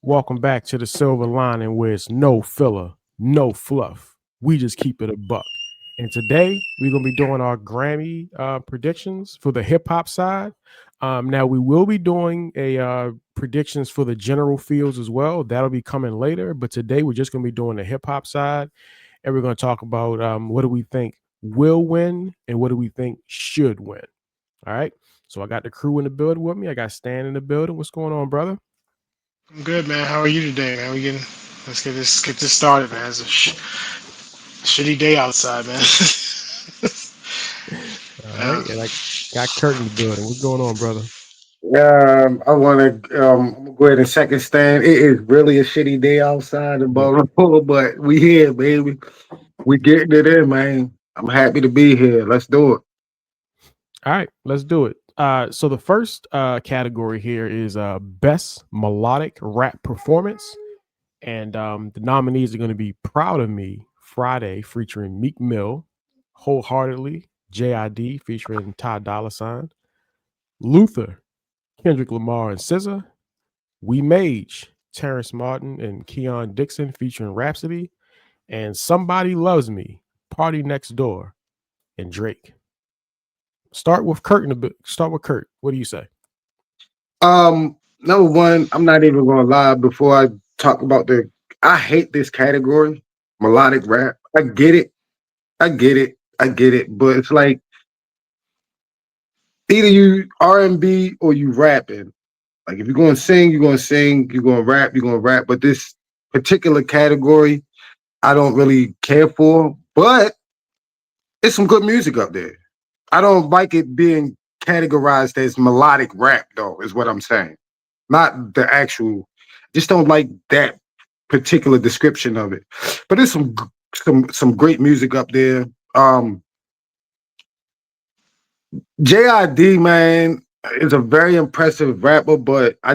Welcome back to the Silver Lining where it's no filler, no fluff. We just keep it a buck. And today we're gonna be doing our Grammy predictions for the hip hop side. Now we will be doing a predictions for the general fields as well. That'll be coming later. But today we're just gonna be doing the hip hop side, and we're gonna talk about what do we think will win and what do we think should win. All right. So I got the crew in the building with me. I got Stan in the building. What's going on, brother? I'm good, man. How are you today, man? Let's get this started, man. It's a shitty day outside, man. All right. uh, And I got Kurt in the building. What's going on, brother? I want to go ahead and second stand. It is really a shitty day outside in Yeah. Baltimore, but we here, baby. We getting it in, man. I'm happy to be here. Let's do it. All right, let's do it. So the first category here is best melodic rap performance, and the nominees are going to be "Proud of Me" Friday featuring Meek Mill, "Wholeheartedly" JID featuring Ty Dolla Sign, Luther Kendrick Lamar and SZA, "We Mage" Terrence Martin and Keon Dixon featuring Rhapsody, and "Somebody Loves Me" Party Next Door and Drake. Start with Kurt in a bit. Start with Kurt. What do you say? Number one, I'm not even gonna lie before I talk about I hate this category, melodic rap. I get it. I get it. But it's like either you R&B or you rapping. Like if you're gonna sing, you're gonna sing, you're gonna rap, you're gonna rap. But this particular category, I don't really care for, but it's some good music up there. I don't like it being categorized as melodic rap, though, is what I'm saying. Not the actual, just don't like that particular description of it. But there's some great music up there. JID, man, is a very impressive rapper, but I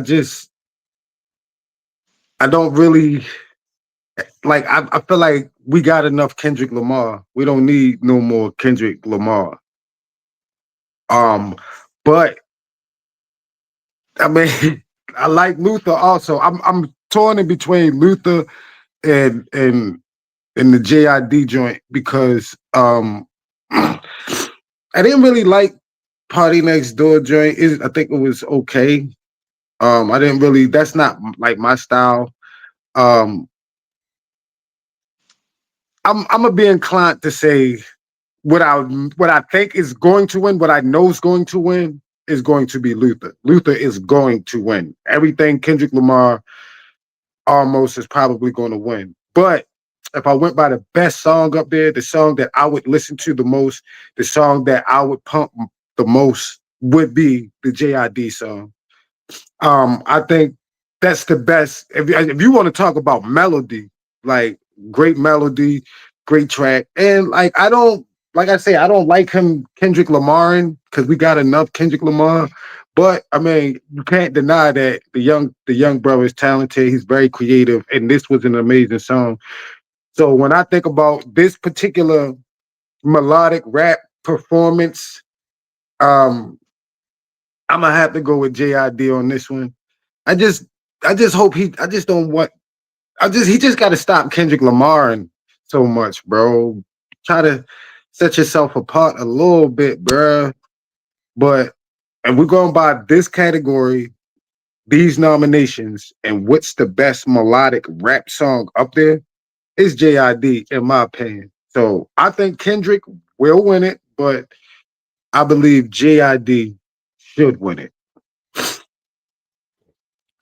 don't really like I feel like we got enough Kendrick Lamar. We don't need no more Kendrick Lamar. Um, but I mean, I like Luther also. I'm torn in between Luther and and and the JID joint because I didn't really like Party Next Door joint. I think it was okay. I didn't really. That's not like my style. Um, I'm gonna be inclined to say what I think is going to win, what I know is going to win, is going to be Luther. Luther is going to win. Everything Kendrick Lamar almost is probably going to win. But if I went by the best song up there, the song that I would listen to the most, the song that I would pump the most would be the JID song. I think that's the best. If you want to talk about melody, like great melody, great track, and like like I say, I don't like him Kendrick Lamar because we got enough Kendrick Lamar. But I mean, you can't deny that the young brother is talented. He's very creative, and this was an amazing song. So when I think about this particular melodic rap performance, um, I'm gonna have to go with JID on this one. I just I just hope I just don't want he just gotta stop Kendrick Lamar and so much, bro. Try to set yourself apart a little bit, bro. But and we're going by this category, these nominations, and what's the best melodic rap song up there is JID, in my opinion. So I think Kendrick will win it, but I believe JID should win it.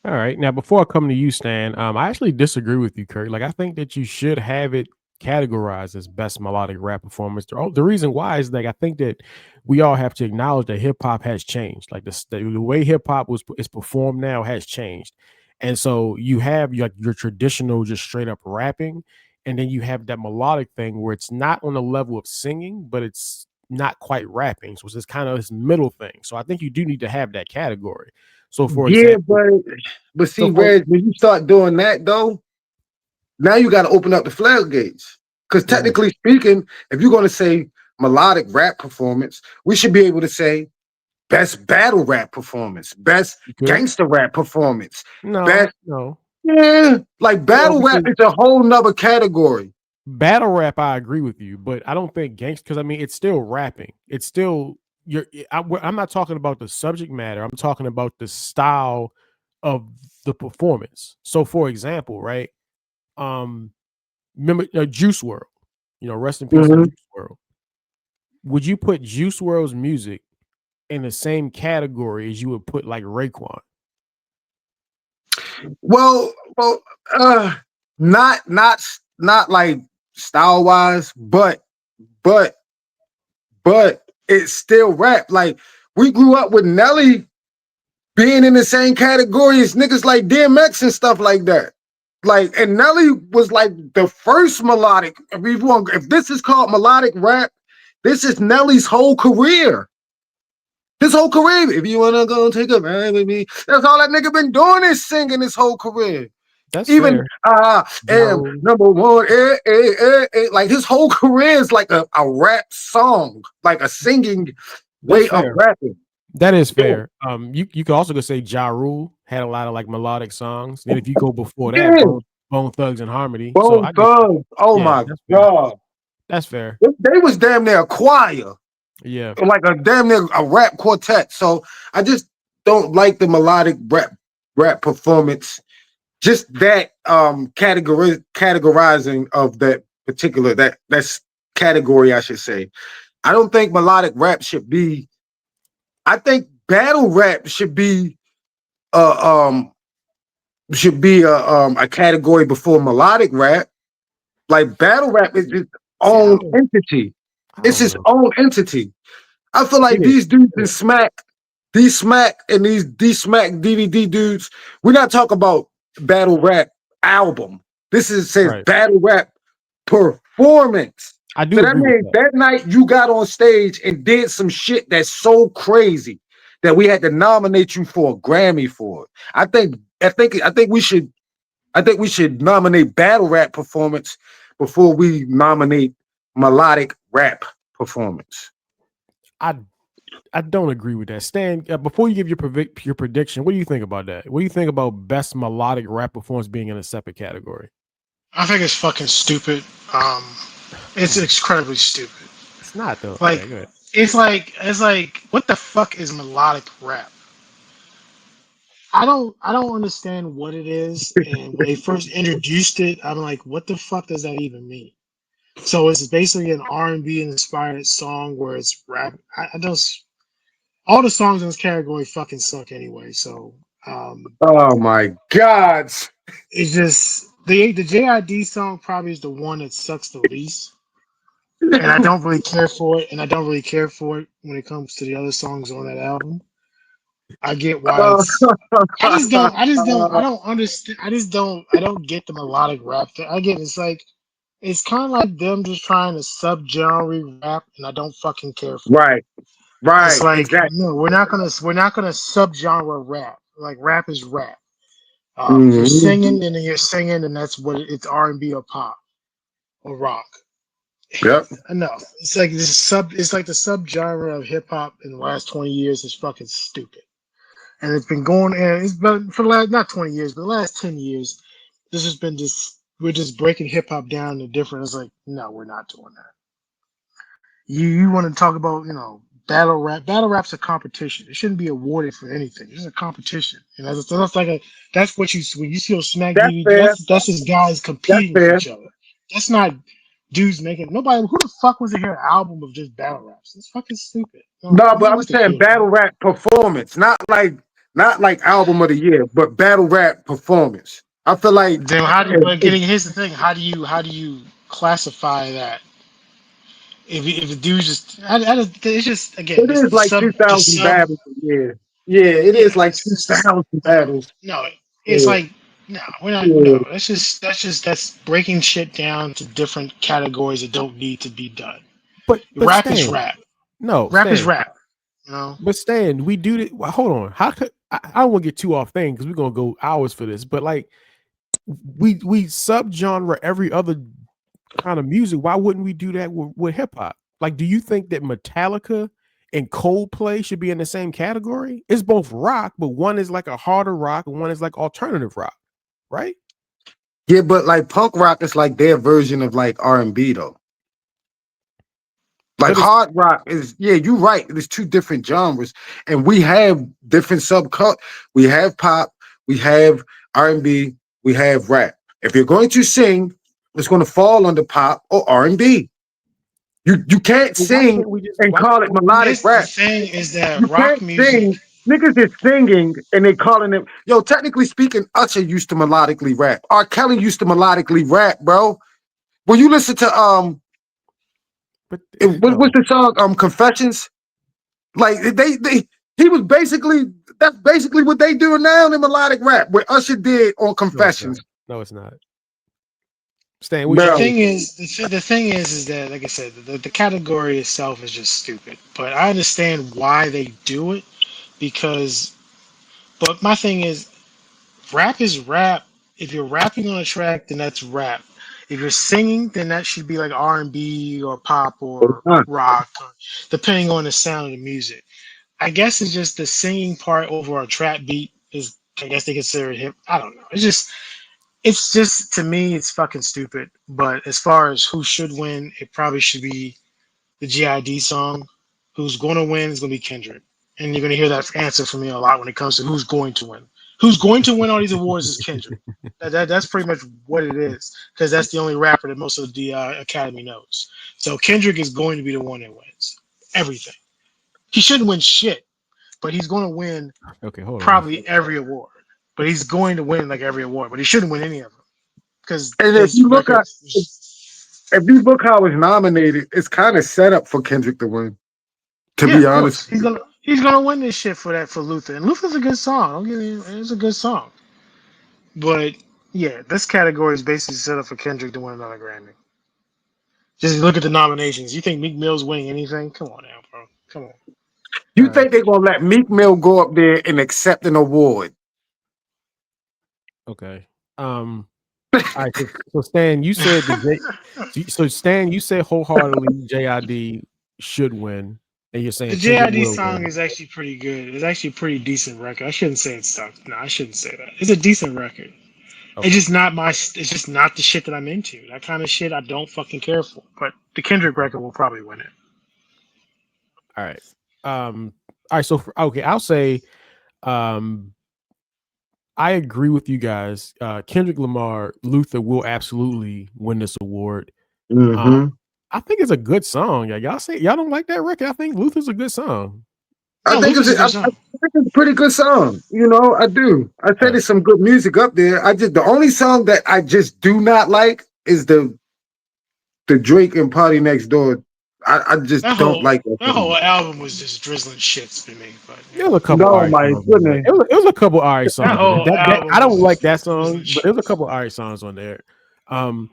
All right. Now, before I come to you, Stan, I actually disagree with you, Kurt. Like, I think that you should have it categorized as best melodic rap performance. The reason why is like I think that we all have to acknowledge that hip hop has changed. Like the way hip hop is performed now has changed, and so you have your traditional just straight up rapping, and then you have that melodic thing where it's not on the level of singing, but it's not quite rapping. So it's this kind of this middle thing. So I think you do need to have that category. So, for Yeah, example, but so see, for Reg, when you start doing that though, now you got to open up the floodgates. Because mhm, technically speaking, if you're going to say melodic rap performance, we should be able to say best battle rap performance, best you could gangster rap performance, no, best no. Yeah, like Well, battle rap because is a whole nother category. battle rap, I agree with you, but I don't think gangster because I mean it's still rapping. It's still I'm not talking about the subject matter. I'm talking about the style of the performance. So, for example, right? Um, remember Juice World? You know, rest in peace to Mhm. Juice World. Would you put Juice World's music in the same category as you would put like Raekwon? Well, uh, not like style wise, but but it's still rap. Like we grew up with Nelly being in the same category as niggas like DMX and stuff like that. Like, and Nelly was like the first melodic. If this is called melodic rap, this is Nelly's whole career. His whole career. If you wanna go take a ride with me, that's all that nigga been doing is singing his whole career. That's Even fair. I Ja am Rule. number one. Like his whole career is like a rap song, like a singing That's way of fair. rapping. That is Yeah, fair. You could also go say Ja Rule had a lot of like melodic songs. Then if you go before that, yeah. Bone Thugs and Harmony. So Bone I get you. Thugs. Oh Yeah, my that's fair. god. That's fair. They was damn near a choir, Yeah, like a damn near a rap quartet. So I just don't like the melodic rap performance. Just that categorizing of that particular that's category, I should say. I don't think melodic rap should be. I think battle rap uh um should be a category before melodic rap. Like battle rap is its see, own entity. I It's don't its know. own entity. I feel like It is. these dudes in Smack, these Smack DVD dudes, we're not talking about battle rap album. This is says Right. battle rap performance. I So do that agree with means that. that night you got on stage and did some shit that's so crazy that we had to nominate you for a Grammy for it. I think we should nominate battle rap performance before we nominate melodic rap performance. I I don't agree with that. Stan, before you give your prediction, what do you think about that? What do you think about best melodic rap performance being in a separate category? I think it's fucking stupid. Um, Come it's on, incredibly stupid. it's not though. Like, Okay, good. it's like, what the fuck is melodic rap? I don't understand what it is. And when they first introduced it, I'm like, what the fuck does that even mean? So it's basically an R&B inspired song where it's rap. I don't. All the songs in this category fucking suck anyway. So Oh my God. it's just the JID song probably is the one that sucks the least. And I don't really care for it. And I don't really care for it when it comes to the other songs on that album. I get why Uh, it's. I don't understand. I don't get the melodic rap thing. I get it's like it's kind of like them just trying to sub-genre rap, and I don't fucking care for it. right, It's right, like exactly. no, we're not gonna sub-genre rap. Like rap is rap. If you're Mhm. singing, and then you're singing, and that's what it's R&B or pop or rock. Yep. Enough. It's like this sub. It's like the sub-genre of hip hop in the last 20 years is fucking stupid. And it's been going and it's been for the last not 20 years, but the last 10 years, this has been just we're just breaking hip hop down to different. It's like, no, we're not doing that. You want to talk about, battle rap. Battle rap's a competition. It shouldn't be awarded for anything. It's a competition. And that's what you when you see those smack That's DVD, fair. that's just guys That's competing with fair. each other. That's not dudes making nobody who the fuck was to hear an album of just battle raps? It's fucking stupid. No, No, but nobody I'm wants to saying hear that. battle rap performance, not like album of the year, but battle rap performance. I feel like Then how do you, if, but if getting here's the thing, how do you classify that if the dude just it's just again it it's is the like sub the 2,000 sub battles a year. Yeah, it yeah is like it's 2,000 just battles. no it's Yeah, like no we're not yeah. no that's breaking shit down to different categories that don't need to be done. But Rap is Stan, rap. no, Rap is Stan. rap. You know. But Stan, we do this. Well, hold on. How could I don't want to get too off thing because we're gonna go hours for this. But like we subgenre every other kind of music. Why wouldn't we do that with hip hop? Like, do you think that Metallica and Coldplay should be in the same category? It's both rock, but one is like a harder rock and one is like alternative rock. right? Yeah, but like punk rock is like their version of like R&B though. Like But it's hard rock is, yeah, you're right. There's two different genres, and we have different subcut. We have pop, we have R&B, we have rap. If you're going to sing, it's going to fall under pop or R&B. You can't well, why sing can't we just and why call can't it we melodic This the rap. thing is that You rock can't music. sing. Niggas is singing and they calling it. Yo, technically speaking, Usher used to melodically rap. R. Kelly used to melodically rap, bro. When you listen to but what's the song? Confessions. Like they he was basically that's basically what they do now in melodic rap. What Usher did on no, it's not. Confessions, No, it's not. Stan, what you The trying to bro. thing say? is, the thing is that, like I said, the category itself is just stupid. But I understand why they do it because. But my thing is, rap is rap. If you're rapping on a track, then that's rap. If you're singing, then that should be like R&B or pop or rock, depending on the sound of the music. I guess it's just the singing part over a trap beat is. I guess they consider it hip. I don't know. It's just to me, it's fucking stupid. But as far as who should win, it probably should be the GID song. Who's going to win is going to be Kendrick, and you're going to hear that answer from me a lot when it comes to who's going to win. Who's going to win all these awards is Kendrick. That's pretty much what it is because that's the only rapper that most of the Academy knows. So Kendrick is going to be the one that wins everything. He shouldn't win shit, but he's going to win Okay, hold on. probably every award. But he's going to win like every award, but he shouldn't win any of them because And if his you look at records. if you look how it's nominated, it's kind of set up for Kendrick to win. To Yeah, be of honest, course he's gonna win this shit for that for Luther, and Luther's a good song. Don't get me, it's a good song, but yeah, this category is basically set up for Kendrick to win another Grammy. Just look at the nominations. You think Meek Mill's winning anything? Come on now, bro. Come on. All you right, think they're gonna let Meek Mill go up there and accept an award? okay. All right. So Stan, you said so Stan, you said wholeheartedly JID should win, and you're The saying Kendrick JID will song win. is actually pretty good. It's actually a pretty decent record. I shouldn't say it sucks. No, I shouldn't say that. It's a decent record. It's Okay. just not my. It's just not the shit that I'm into. That kind of shit I don't fucking care for. But the Kendrick Okay. record will probably win it. All right. All right. So okay, I'll say um I agree with you guys. Kendrick Lamar, Luther will absolutely win this award. Um, Mm-hmm. I think it's a good song. Yeah, y'all say y'all don't like that record. I think Luther's a good song. I No, think Luther's a I good song. think it's a pretty good song. You know, I do. I said Yeah. there's some good music up there. I just the only song that I just do not like is the Drake and Party Next Door. I just That don't whole like that that song. whole album was just drizzling shits for me. But There was a couple No, alright my songs on there. goodness. It was a couple alright that songs on there. whole That album I was don't like just that drizzling song, but there was a shits. couple alright songs on there. Um,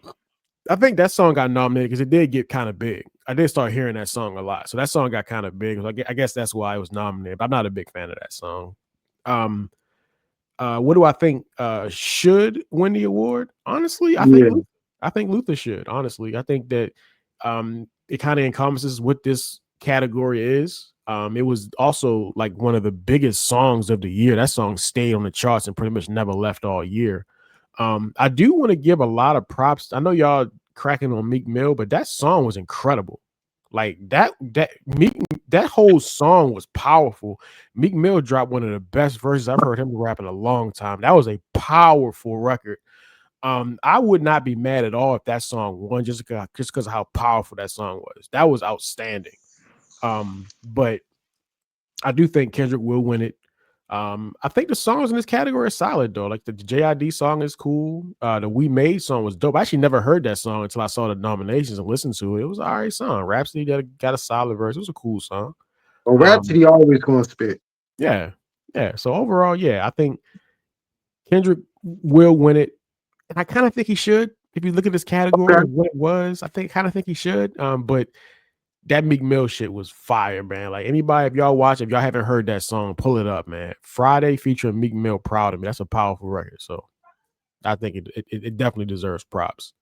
I think that song got nominated because it did get kind of big. I did start hearing that song a lot, so that song got kind of big. So I guess that's why it was nominated. But I'm not a big fan of that song. Um, what do I think should win the award? Honestly, Yeah. I think Luther should. Honestly, I think that it kind of encompasses what this category is. It was also like one of the biggest songs of the year. That song stayed on the charts and pretty much never left all year. I do want to give a lot of props. I know y'all cracking on Meek Mill, but that song was incredible. Like that whole song was powerful. Meek Mill dropped one of the best verses I've heard him rap in a long time. That was a powerful record. I would not be mad at all if that song won just because of how powerful that song was. That was outstanding. But I do think Kendrick will win it. I think the songs in this category are solid though. Like the JID song is cool. The We Made song was dope. I actually never heard that song until I saw the nominations and listened to it. It was an alright song. Rhapsody got a solid verse. It was a cool song. Well, Um, Rhapsody always gonna spit. yeah, yeah. So overall, yeah, I think Kendrick will win it, and I kind of think he should. If you look at this category Okay. of what it was, I think kind of think he should. But that Meek Mill shit was fire, man. Like anybody, if y'all haven't heard that song, pull it up, man. Friday featuring Meek Mill, Proud of Me. That's a powerful record. So I think it definitely deserves props.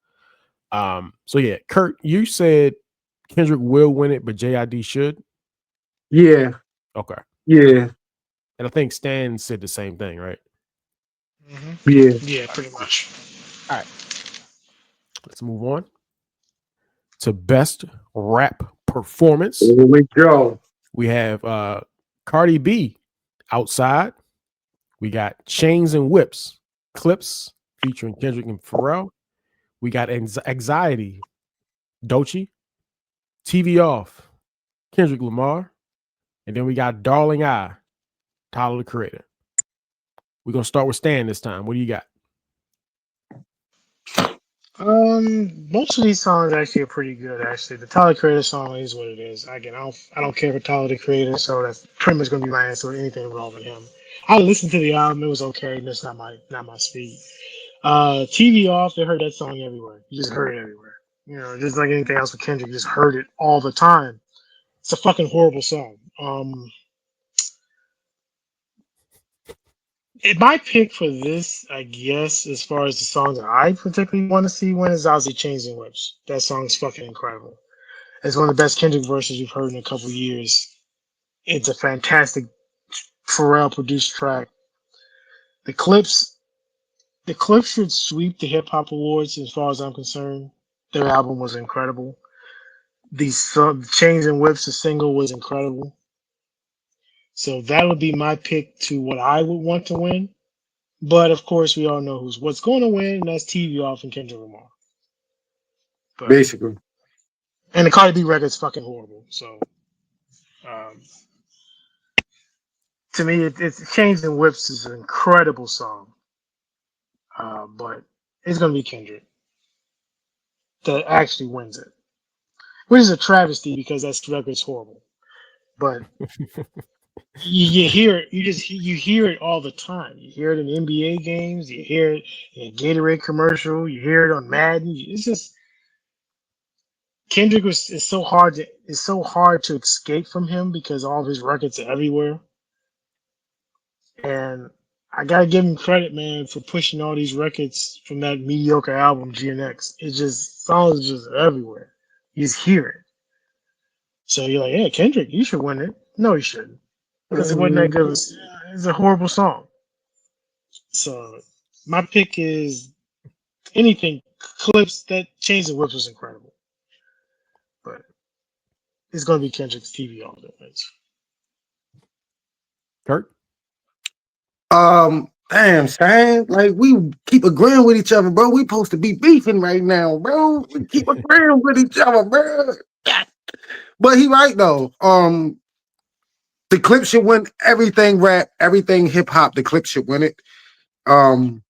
So yeah, Kurt, you said Kendrick will win it, but JID should. Yeah. Okay. Yeah. And I think Stan said the same thing, right? Hmm. Yeah. Yeah, pretty much. All right, let's move on to best rap performance. Here we go. We have Cardi B, Outside. We got Chains and Whips, Clips featuring Kendrick and Pharrell. We got Anxiety, Doechii, TV Off, Kendrick Lamar. And then we got Darling I, Tyler the Creator. We're going to start with Stan this time. What do you got? Most of these songs actually are pretty good. Actually, the Tyler Creator song is what it is. Again, I don't care for Tyler the Creator, so that's pretty much gonna be my answer with anything involving him. I listened to the album; it was okay. That's not my speed. TV off. They heard that song everywhere. You just heard it everywhere. You know, just like anything else with Kendrick, you just heard it all the time. It's a fucking horrible song. My pick for this, I guess, as far as the songs that I particularly want to see win is obviously Chains and Whips. That song's fucking incredible. It's one of the best Kendrick verses you've heard in a couple years. It's a fantastic Pharrell produced track. The clips, the clips should sweep the hip hop awards as far as I'm concerned. Their album was incredible. The Chains and Whips, the single was incredible. So that would be my pick to what I would want to win. But of course, we all know what's going to win, and that's TV off and Kendrick Lamar. But Basically. and the Cardi B record's fucking horrible. So um, to me, it's Chains and Whips is an incredible song, but it's gonna be Kendrick that actually wins it, which is a travesty because that record's horrible. But you hear it, you hear it all the time. You hear it in NBA games, you hear it in a Gatorade commercial, you hear it on Madden. It's just Kendrick is so hard to escape from him because all of his records are everywhere. And I gotta give him credit, man, for pushing all these records from that mediocre album GNX. It's just songs just everywhere. You just hear it. So you're like, yeah, Kendrick, you should win it. No, you shouldn't, because it wasn't that good. It's a horrible song. So my pick is anything clips that Chains and Whips was incredible, but it's gonna be Kendrick's TV all the way. Kurt? Damn, Stan. Like we keep agreeing with each other, bro. We supposed to be beefing right now, bro. We keep agreeing with each other, bro. But he right though. The clip should win everything rap, everything hip hop. The clip should win it. Um,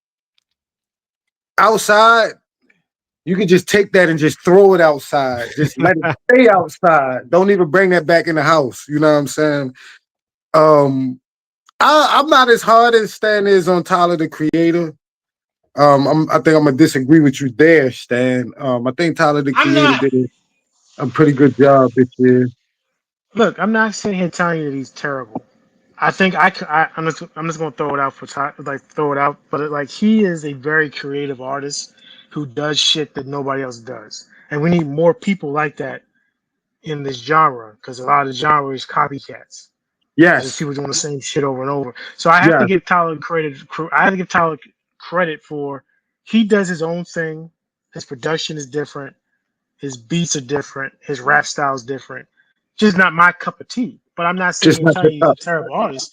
Outside, you can just take that and just throw it outside. Just let it stay outside. Don't even bring that back in the house. You know what I'm saying? Um, I'm not as hard as Stan is on Tyler the Creator. I think I'm gonna disagree with you there, Stan. I think Tyler the I'm Creator not. did a pretty good job this year. Look, I'm not sitting here telling you that he's terrible. I think I'm just gonna throw it out for time, like throw it out. But like he is a very creative artist who does shit that nobody else does, and we need more people like that in this genre because a lot of the genre is copycats. It's just Yes, people doing the same shit over and over. So I have to yes, give Tyler credit. I have to give Tyler credit for he does his own thing. His production is different. His beats are different. His rap style is different. Just not my cup of tea. But I'm not sitting just here not telling your you he's a up. terrible artist.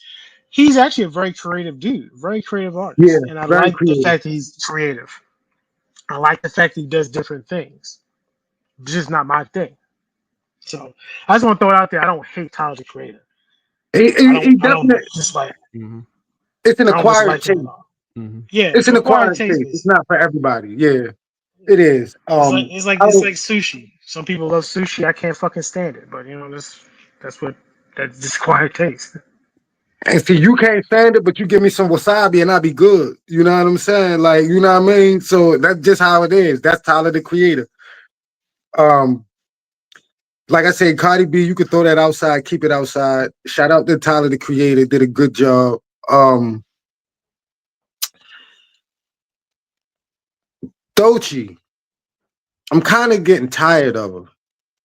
He's actually a very creative dude, very creative Yeah, artist. And I very like the creative. fact that he's creative. I like the fact that he does different things. It's just not my thing. So I just want to throw it out there. I don't hate Tyler the Creator. He, I he, don't he I don't definitely. dislike Mm-hmm. It's an I don't acquired dislike him at taste. all. Mm-hmm. Yeah, It's it's an an acquired acquired taste taste. It's base. not for everybody. Yeah, it is. It's like it's like I it's don't, like sushi. Some people love sushi. I can't fucking stand it. But that's what that's just acquired taste. and see, you can't stand it, but you give me some wasabi and I'll be good. You know what I'm saying? Like, you know what I mean? So that's just how it is. That's Tyler the Creator. Um, like I said, Cardi B, you could throw that outside, keep it outside. Shout out to Tyler the Creator, did a good job. Doechii, I'm kind of getting tired of her.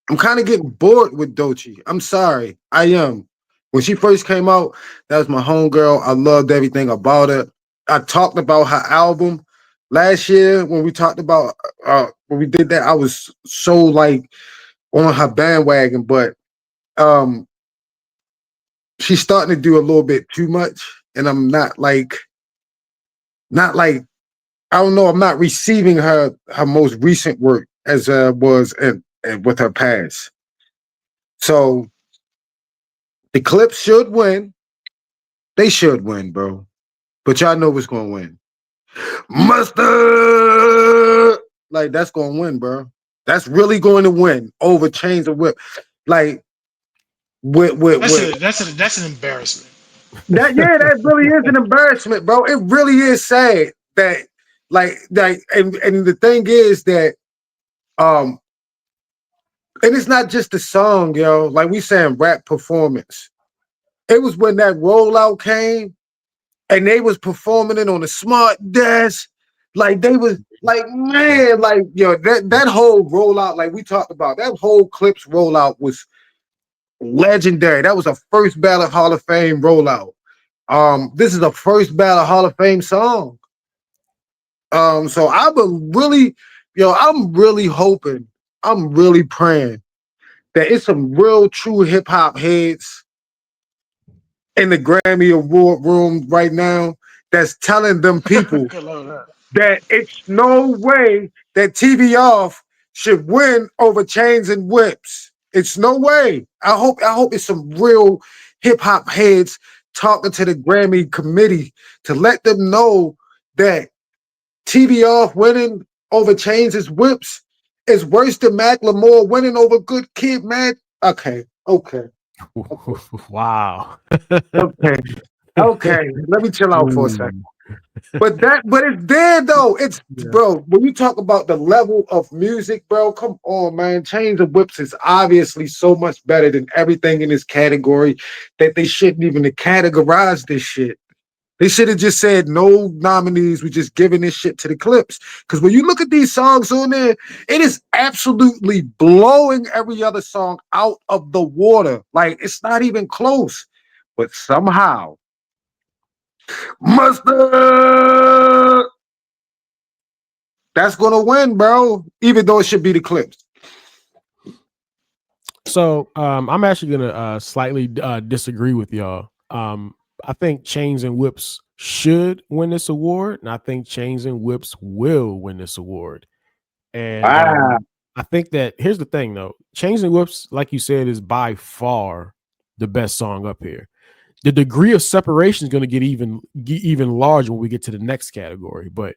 I'm kind of getting bored with Doechii. I'm sorry. I am. When she first came out, that was my homegirl. I loved everything about her. I talked about her album last year when we talked about when we did that. I was so like on her bandwagon, but um she's starting to do a little bit too much, and I'm not like I don't know. I'm not receiving her most recent work as was and with her past. So the Clips should win. They should win, bro. But y'all know what's gonna win. Mustard. Like that's gonna win, bro. That's really going to win over Chains of Whip. Like with That's an embarrassment. that, yeah, that really is an embarrassment, bro. It really is sad that and the thing is that um and it's not just the song, yo. Like we saying rap performance. It was when that rollout came and they was performing it on the smart desk. Like they was like, man, like yo, that whole rollout, like we talked about, that whole Clips rollout was legendary. That was a first ballot Hall of Fame rollout. This is a first ballot Hall of Fame song. So I would really, I'm really hoping, I'm really praying that it's some real true hip hop heads in the Grammy Award room right now that's telling them people Good lord, that it's no way that TV Off should win over Chains and Whips. It's no way. I hope it's some real hip hop heads talking to the Grammy committee to let them know that TV Off winning over Chains and Whips is worse than Macklemore winning over Good Kid, man. Okay. Wow. Okay. Okay. Let me chill out for a second. Ooh, But it's there though. It's yeah. bro. When you talk about the level of music, bro, come on, man. Chains of Whips is obviously so much better than everything in this category that they shouldn't even have categorized this shit. They should have just said no nominees. We're just giving this shit to the Clips. Because when you look at these songs on there, it is absolutely blowing every other song out of the water. Like it's not even close. But somehow, Mustard, that's gonna win, bro. Even though it should be the Clips. So I'm actually gonna slightly disagree with y'all. I think Chains and Whips should win this award, and I think Chains and Whips will win this award. And Ah, I think that here's the thing though. Chains and Whips, like you said, is by far the best song up here. The degree of separation is going to get even larger when we get to the next category, but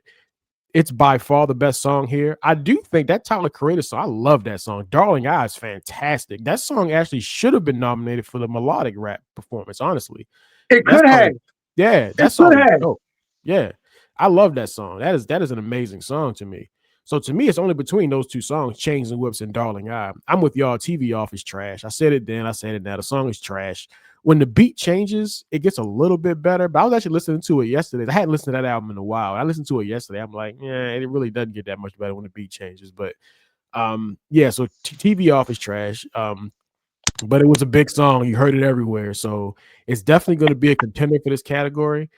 it's by far the best song here. I do think that Tyler Creator song, I love that song. Darling Eye is fantastic. That song actually should have been nominated for the melodic rap performance, honestly. it That could song, have. yeah, It that could song is have. dope. Yeah. I love that song. That is an amazing song to me. So to me, it's only between those two songs, Chains and Whips and Darling Eye. I'm with y'all. TV Off is trash. I said it then. I said it now. The song is trash. When the beat changes, it gets a little bit better. But I was actually listening to it yesterday. I hadn't listened to that album in a while. I listened to it yesterday. I'm like, yeah, it really doesn't get that much better when the beat changes. But yeah, so TV Off is trash. But it was a big song. You heard it everywhere. So it's definitely going to be a contender for this category.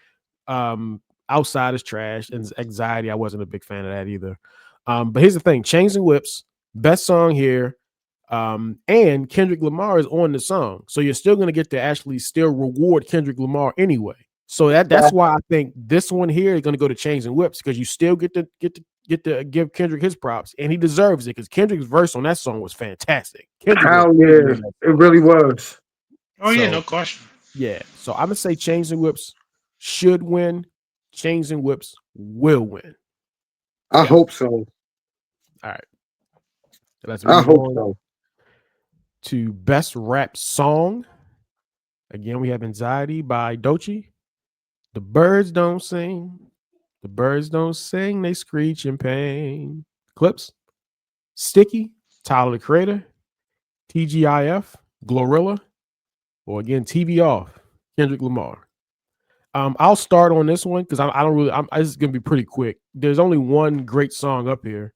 Um, Outside is trash, and Anxiety, I wasn't a big fan of that either. But here's the thing: Chains and Whips, best song here. And Kendrick Lamar is on the song, so you're still going to get to actually still reward Kendrick Lamar anyway. So that's why I think this one here is going to go to Chains and Whips because you still get to give Kendrick his props, and he deserves it because Kendrick's verse on that song was fantastic. Kendrick went Hell crazy yeah. on that It song. really was. Oh yeah, So no question. yeah, so I'm gonna say Chains and Whips should win. Chains and Whips will win. I Yep. hope so. All right. Let's I move hope on so. to best rap song. Again, we have Anxiety by Dochi. The birds don't sing. The birds don't sing. They screech in pain. Clips. Sticky. Tyler the Creator. TGIF. Glorilla. Or again, TV Off. Kendrick Lamar. I'll start on this one because I don't really. This is gonna be pretty quick. There's only one great song up here.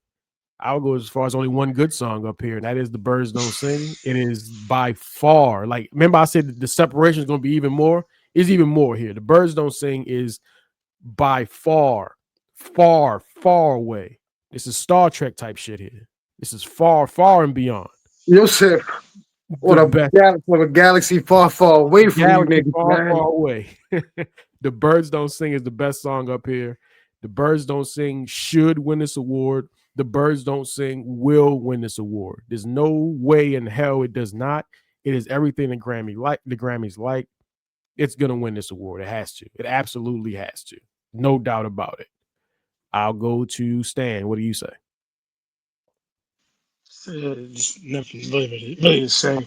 I'll go as far as only one good song up here, and that is "The Birds Don't Sing." It is by far, like, remember I said the separation is gonna be even more. Is even more here. "The Birds Don't Sing" is by far, far, far away. This is Star Trek type shit here. This is far, far and beyond Yosef, the best. or a galaxy far, far away from you Galaxy niggas, far, man. far away. The Birds Don't Sing is the best song up here. The Birds Don't Sing should win this award. The Birds Don't Sing will win this award. There's no way in hell it does not. It is everything the Grammys like. It's gonna win this award. It has to. It absolutely has to. No doubt about it. I'll go to Stan. What do you say? Just nothing really to say.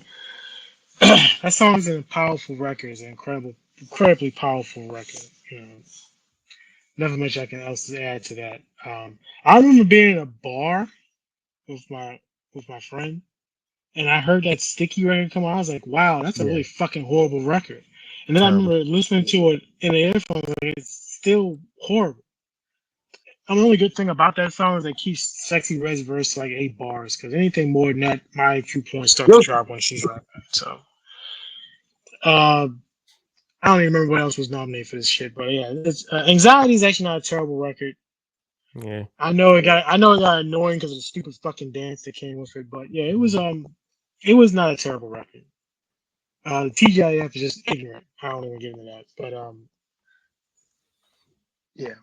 That song is a powerful record. It's an incredibly powerful record. You know, nothing much I can else to add to that. I remember being in a bar with my friend, and I heard that Sticky record come on. I was like, wow, that's a Yeah, really fucking horrible record. And then I terrible. remember listening to it in the earphones, like it's still horrible. The only good thing about that song is it keeps Sexy Red's verse to like 8 bars, because anything more than that, my IQ points start to Yo, drop when she's rapping. So, uh, I don't even remember what else was nominated for this shit, but yeah, Anxiety is actually not a terrible record. Yeah, I know it got annoying because of the stupid fucking dance that came with it, but yeah, it was not a terrible record. The TGIF is just ignorant. I don't even give them that, but yeah,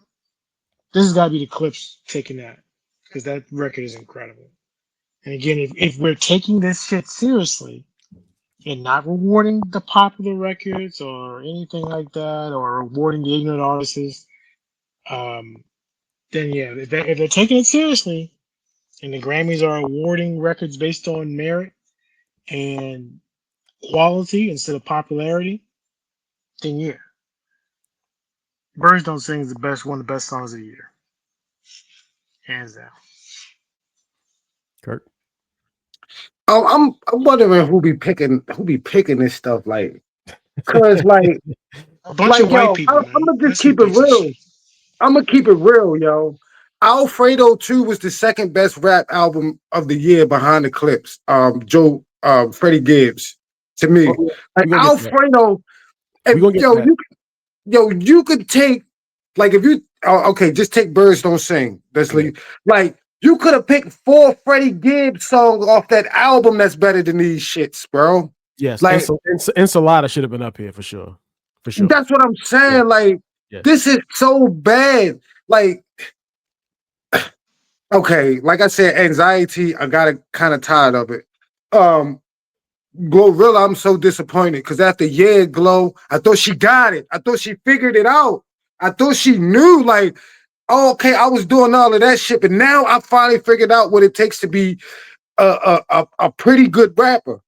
this has got to be the Clips taking that, because that record is incredible. And again, if we're taking this shit seriously and not rewarding the popular records or anything like that, or rewarding the ignorant artists, um, then yeah, if they're taking it seriously and the Grammys are awarding records based on merit and quality instead of popularity, then yeah, Birds Don't Sing is the best one of the best songs of the year, hands down. Kurt. oh, I'm wondering who be picking this stuff, cause A bunch of white people, I'm man. gonna just That's who keep it picks this shit. real. I'm gonna keep it real, yo. Alfredo 2 was the second best rap album of the year behind the Clips. Joe Freddie Gibbs to Oh, me. yeah. Like We're gonna get to that. Alfredo, We're and gonna get to that. you could take if you okay, just take Birds Don't Sing. That's Yeah. like you could have picked 4 Freddie Gibbs songs off that album that's better than these shits, bro. Yes. And Like so Ensalada should have been up here for sure. For sure. that's what I'm Yeah. saying. Like Yes. this is so bad. Like okay, like I said, anxiety. I got kind of tired of it. Um, Glorilla, I'm so disappointed because after Glow, I thought she got it. I thought she figured it out. I thought she knew, oh, okay, I was doing all of that shit, but now I finally figured out what it takes to be a pretty good rapper.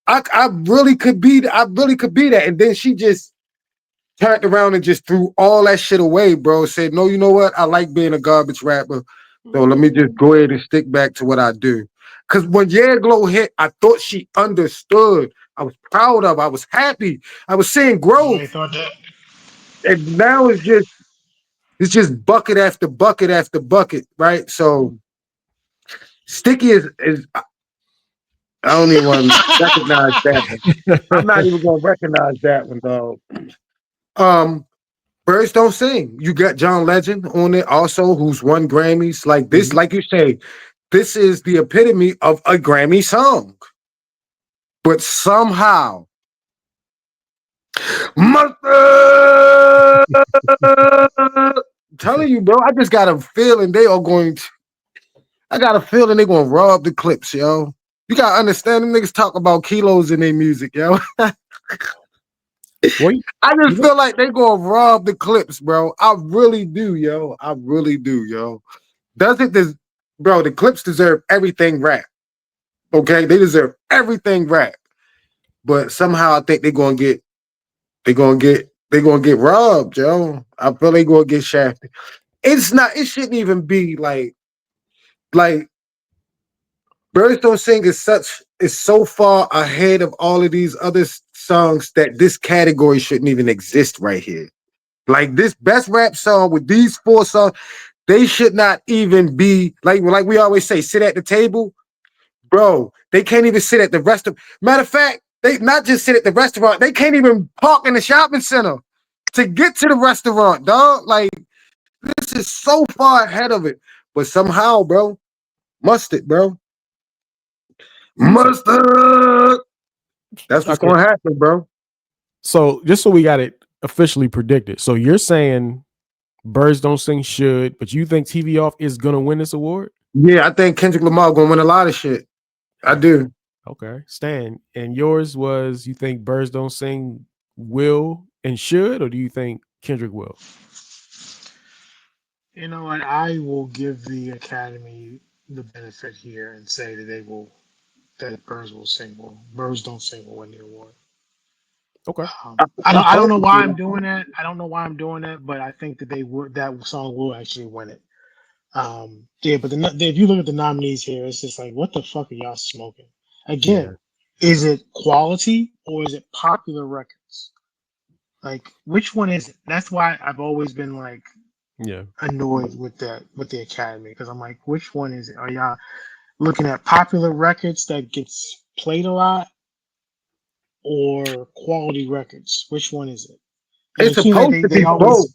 I really could be, I really could be that. And then she just turned around and just threw all that shit away, bro. Said, no, you know what? I like being a garbage rapper. So let me just go ahead and stick back to what I do. Cause when Glow hit, I thought she understood. I was proud of. I was happy. I was seeing Nobody growth. thought that. And now it's just bucket after bucket after bucket, right? So Sticky is I don't even want to recognize that one. I'm not even gonna recognize that one, dog. Um, Birds Don't Sing. You got John Legend on it also, who's won Grammys. Like this, Mhm. like you say, this is the epitome of a Grammy song. But somehow, mother, I'm telling you, bro, I just got a feeling they are going to, I got a feeling they're going to rob the Clips, yo. You got to understand, them niggas talk about kilos in their music, yo. Well, I you just know, feel like they going to rob the Clips, bro. I really do, yo. I really do, yo. Does it, des- Bro, the Clips deserve everything rap. Okay? They deserve everything rap. But somehow I think they're gonna get robbed, yo. I feel they gonna get shafted. It shouldn't even be like Birds Don't Sing is so far ahead of all of these other songs that this category shouldn't even exist right here. Like this best rap song with these 4 songs, they should not even be like we always say, sit at the table. Bro, they can't even sit at the restaurant. Matter of fact, they not just sit at the restaurant, they can't even park in the shopping center. to get to the restaurant, dog. Like this is so far ahead of it. But somehow, bro, mustard, bro. Mustard. That's what's Okay. gonna happen, bro. So just so we got it officially predicted. So you're saying Birds Don't Sing should, but you think TV Off is gonna win this award? Yeah, I think Kendrick Lamar gonna win a lot of shit. I Okay. do. Okay. Stan. And yours was you think Birds Don't Sing will and should, or do you think Kendrick will? You know what? I will give the Academy the benefit here and say that they will that Birds Don't Sing will win the award. Okay. I don't hope know he why do. I'm doing that. I don't know why I'm doing that, but I think that they would that song will actually win it. Yeah, but if you look at the nominees here, it's just like, what the fuck are y'all smoking? Yeah. Again, is it quality or is it popular records? Like, which one is it? That's why I've always been like Yeah. annoyed with the Academy because I'm like, which one is it? Are y'all looking at popular records that gets played a lot or quality records? Which one is it? And It's it seems like supposed they, to they be both. always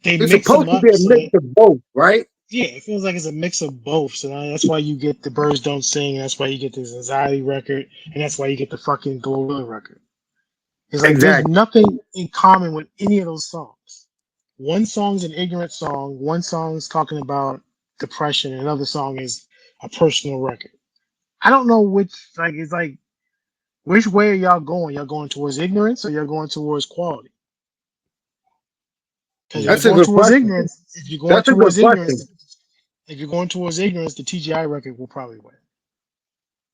they It's mix them supposed to be up a so mix that of both, right? yeah, it feels like it's a mix of both. So now that's why you get the Birds Don't Sing, and that's why you get this Anxiety record, and that's why you get the fucking Glorilla record. It's like there's Exactly. nothing in common with any of those songs. One song's an ignorant song, one song's talking about depression, and another song is a personal record. I don't know which like it's like which way are y'all going? Y'all going towards ignorance or y'all going towards quality? Because if you're Yeah. That's a going good towards question. ignorance, if you're going That's a good towards ignorance, question. if you're going towards ignorance, the TGI record will probably win.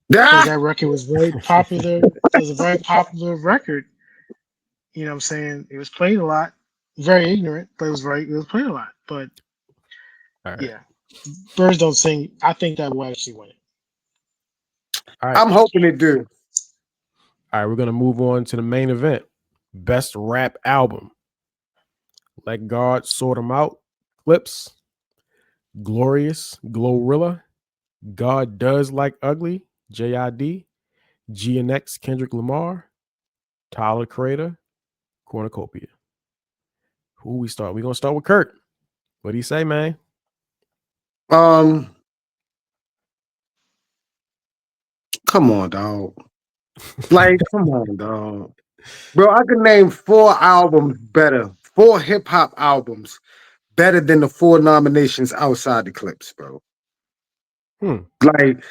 Because Ah, that record was very popular. It was a very popular record. You know what I'm saying? It was played a lot. Very ignorant, but it was played a lot. But All right. yeah, Birds Don't Sing. I think that will actually win it. All right. I'm hoping it do. All right. We're gonna move on to the main event. Best rap album. Let God Sort 'Em Out. Clips. Glorious. Glorilla. God Does Like Ugly. JID. GNX Kendrick Lamar. Tyler Creator. Cornucopia. Who we start? We're gonna start with Kurt. What do you say, man? Um, come on, dog. Like, come on, dog. Bro, I could name 4 albums better, 4 hip hop albums better than the 4 nominations outside the clips, bro. Hmm. Like,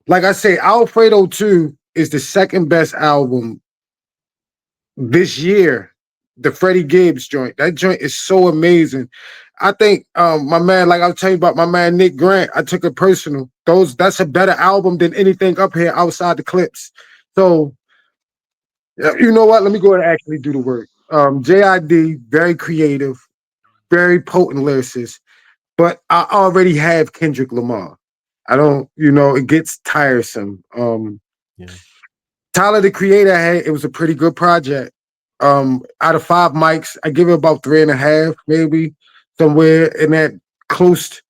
like I say, Alfredo 2 is the second best album this year. The Freddie Gibbs joint. That joint is so amazing. I think my man, like I was telling you about my man Nick Grant, I took it personal. That's a better album than anything up here outside the clips. So you know what? Let me go ahead and actually do the work. JID, very creative, very potent lyricist, but I already have Kendrick Lamar. I don't, it gets tiresome. Yeah. Tyler the Creator it was a pretty good project. Out of 5 mics, I give it about 3.5, maybe somewhere in that close.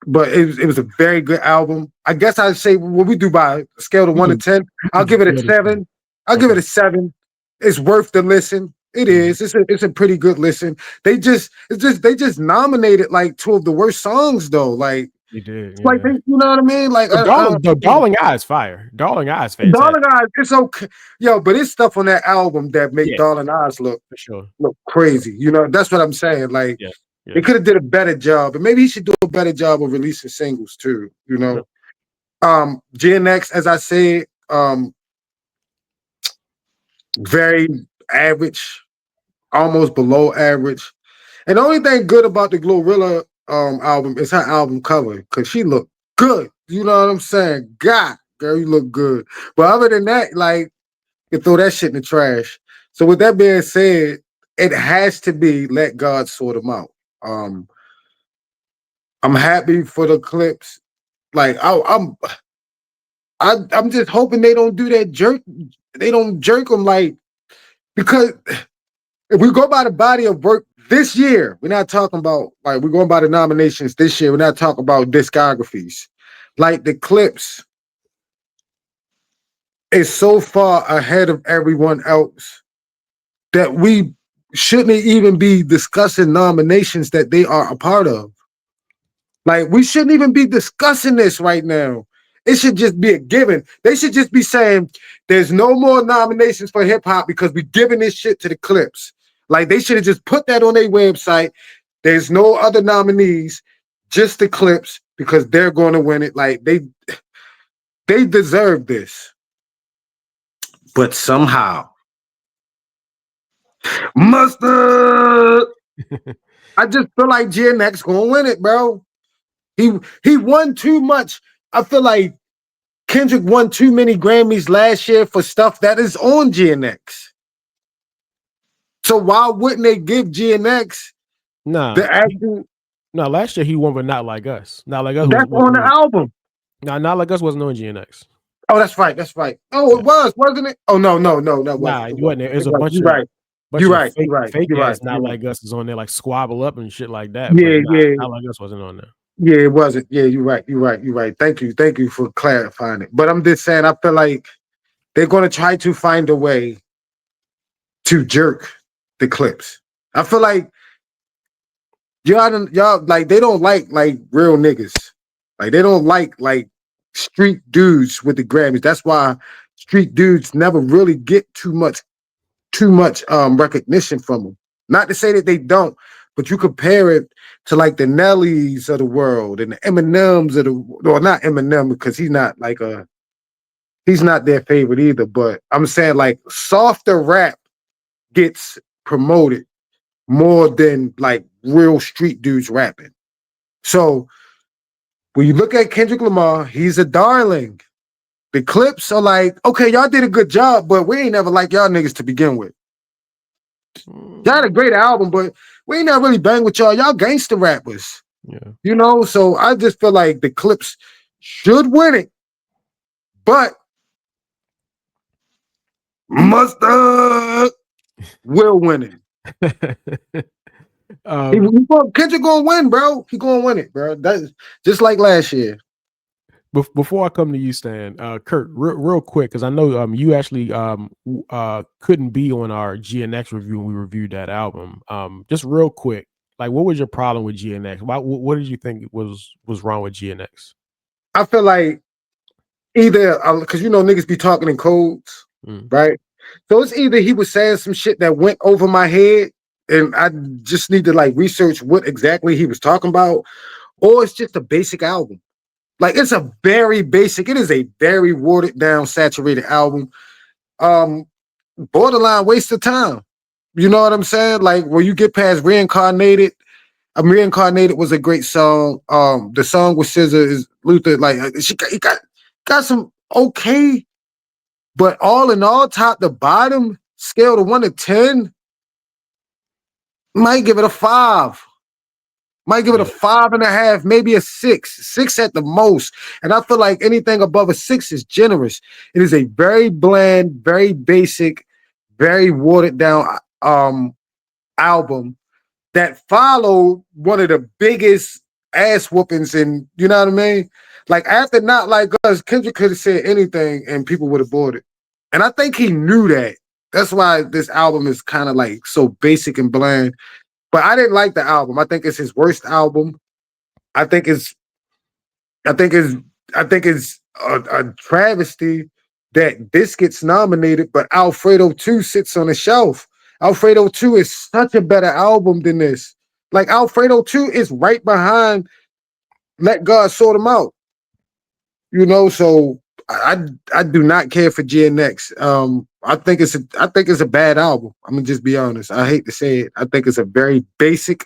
But it was a very good album. I guess I'd say what we do by a scale of We one to can 10. we I'll can give it a let it see. 7. I'll give it Okay. a 7. It's worth the listen. It Mhm. is. It's a pretty good listen. They just nominated like 2 of the worst songs though. Like You did, like yeah. you know what I mean? Like But Darling Eyes fire. Darling Eyes fantastic. Darling Eyes, it's okay. Yo, but it's stuff on that album that make Yeah, Darling Eyes for sure. look For sure. crazy. That's what I'm saying. Like Yeah. they Yeah. could have did a better job, and maybe he should do a better job of releasing singles too. Yeah. GNX, as I said, very average, almost below average. And the only thing good about the Glorilla album is her album cover, because she looked good. You know what I'm saying? God, girl, you look good. But other than that, like, you throw that shit in the trash. So with that being said, it has to be Let God Sort Them Out. Um, I'm happy for the clips. Like I'm just hoping they don't do that jerk. They don't jerk them like, because if we go by the body of work this year, we're not talking about, like, we're going by the nominations this year. We're not talking about discographies. Like the clips is so far ahead of everyone else that we shouldn't even be discussing nominations that they are a part of. Like, we shouldn't even be discussing this right now. It should just be a given. They should just be saying there's no more nominations for hip hop because we're giving this shit to the Clips. Like, they should have just put that on their website. There's no other nominees, just the Clips, because they're going to win it. Like, they deserve this. But somehow, mustard. I just feel like GNX gonna win it, bro. He won too much. I feel like Kendrick won too many Grammys last year for stuff that is on GNX. So why wouldn't they give GNX Nah, the actual? no. Last year he won, but not like us. Not like us That's on the album. Nah, not like us wasn't on GNX. Oh, that's right. That's right. Oh, Yeah. it was, wasn't it? Oh no, that Nah, wasn't. it It wasn't. wasn't. There's It a wasn't. bunch You're of right. You're right. You're right. fake You're right. ass not You're right. like us is on there, like Squabble Up and shit like that. But Yeah, nah, yeah, not like us wasn't on there. yeah. It wasn't. Yeah, you're right. You're right. You're right. Thank you for clarifying it. But I'm just saying, I feel like they're going to try to find a way to jerk the Clips. I feel like y'all like they don't like real niggas. Like they don't like street dudes with the Grammys. That's why street dudes never really get too much recognition from them. Not to say that they don't, but you compare it to like the Nellies of the world and the Eminems of the, or not Eminem because he's not their favorite either. But I'm saying like softer rap gets promoted more than like real street dudes rapping. So when you look at Kendrick Lamar, he's a darling. The Clips are like, okay, y'all did a good job, but we ain't never like y'all niggas to begin with. Y'all had a great album, but we ain't never really bang with y'all. Y'all gangster rappers. Yeah. You know, so I just feel like the Clips should win it, but Mustard will win it. Kendrick gonna win, bro. He gonna win it, bro. That's just like last year. Before I come to you, Stan, Kurt, real quick, because I know you actually couldn't be on our GNX review when we reviewed that album. Just real quick, like, what was your problem with GNX? What did you think was wrong with GNX? I feel like either because you know niggas be talking in codes, right? So it's either he was saying some shit that went over my head, and I just need to like research what exactly he was talking about, or it's just a basic album. Like it's a very basic, it is a very watered down, saturated album. Borderline waste of time. You know what I'm saying? Like when you get past Reincarnated, Reincarnated was a great song. The song with SZA is Luther, like he got some okay, but all in all, top to bottom, scale to 1 to 10, might give it a 5. Might give it a 5.5, maybe a 6 at the most. And I feel like anything above a 6 is generous. It is a very bland, very basic, very watered down album that followed one of the biggest ass whoopings in, you know what I mean? Like after Not Like Us, Kendrick could have said anything and people would have bought it. And I think he knew that. That's why this album is kind of like so basic and bland. But I didn't like the album. I think it's his worst album. I think it's a travesty that this gets nominated, but Alfredo 2 sits on the shelf. Alfredo 2 is such a better album than this. Like Alfredo 2 is right behind Let God Sort Him Out. You know, so I do not care for GNX. I think it's a bad album. I'm gonna just be honest. I hate to say it. I think it's a very basic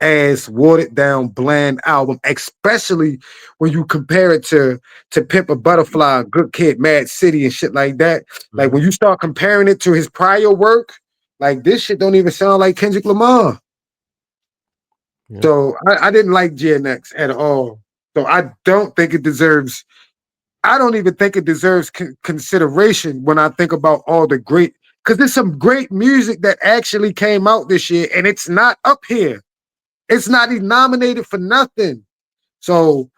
ass, watered down, bland album, especially when you compare it to Pimp a Butterfly, Good Kid, Mad City, and shit like that. Like when you start comparing it to his prior work, like this shit don't even sound like Kendrick Lamar. Yeah. So I didn't like GNX at all. So I don't think it deserves. I don't even think it deserves consideration when I think about all the great, because there's some great music that actually came out this year, and it's not up here. It's not even nominated for nothing. So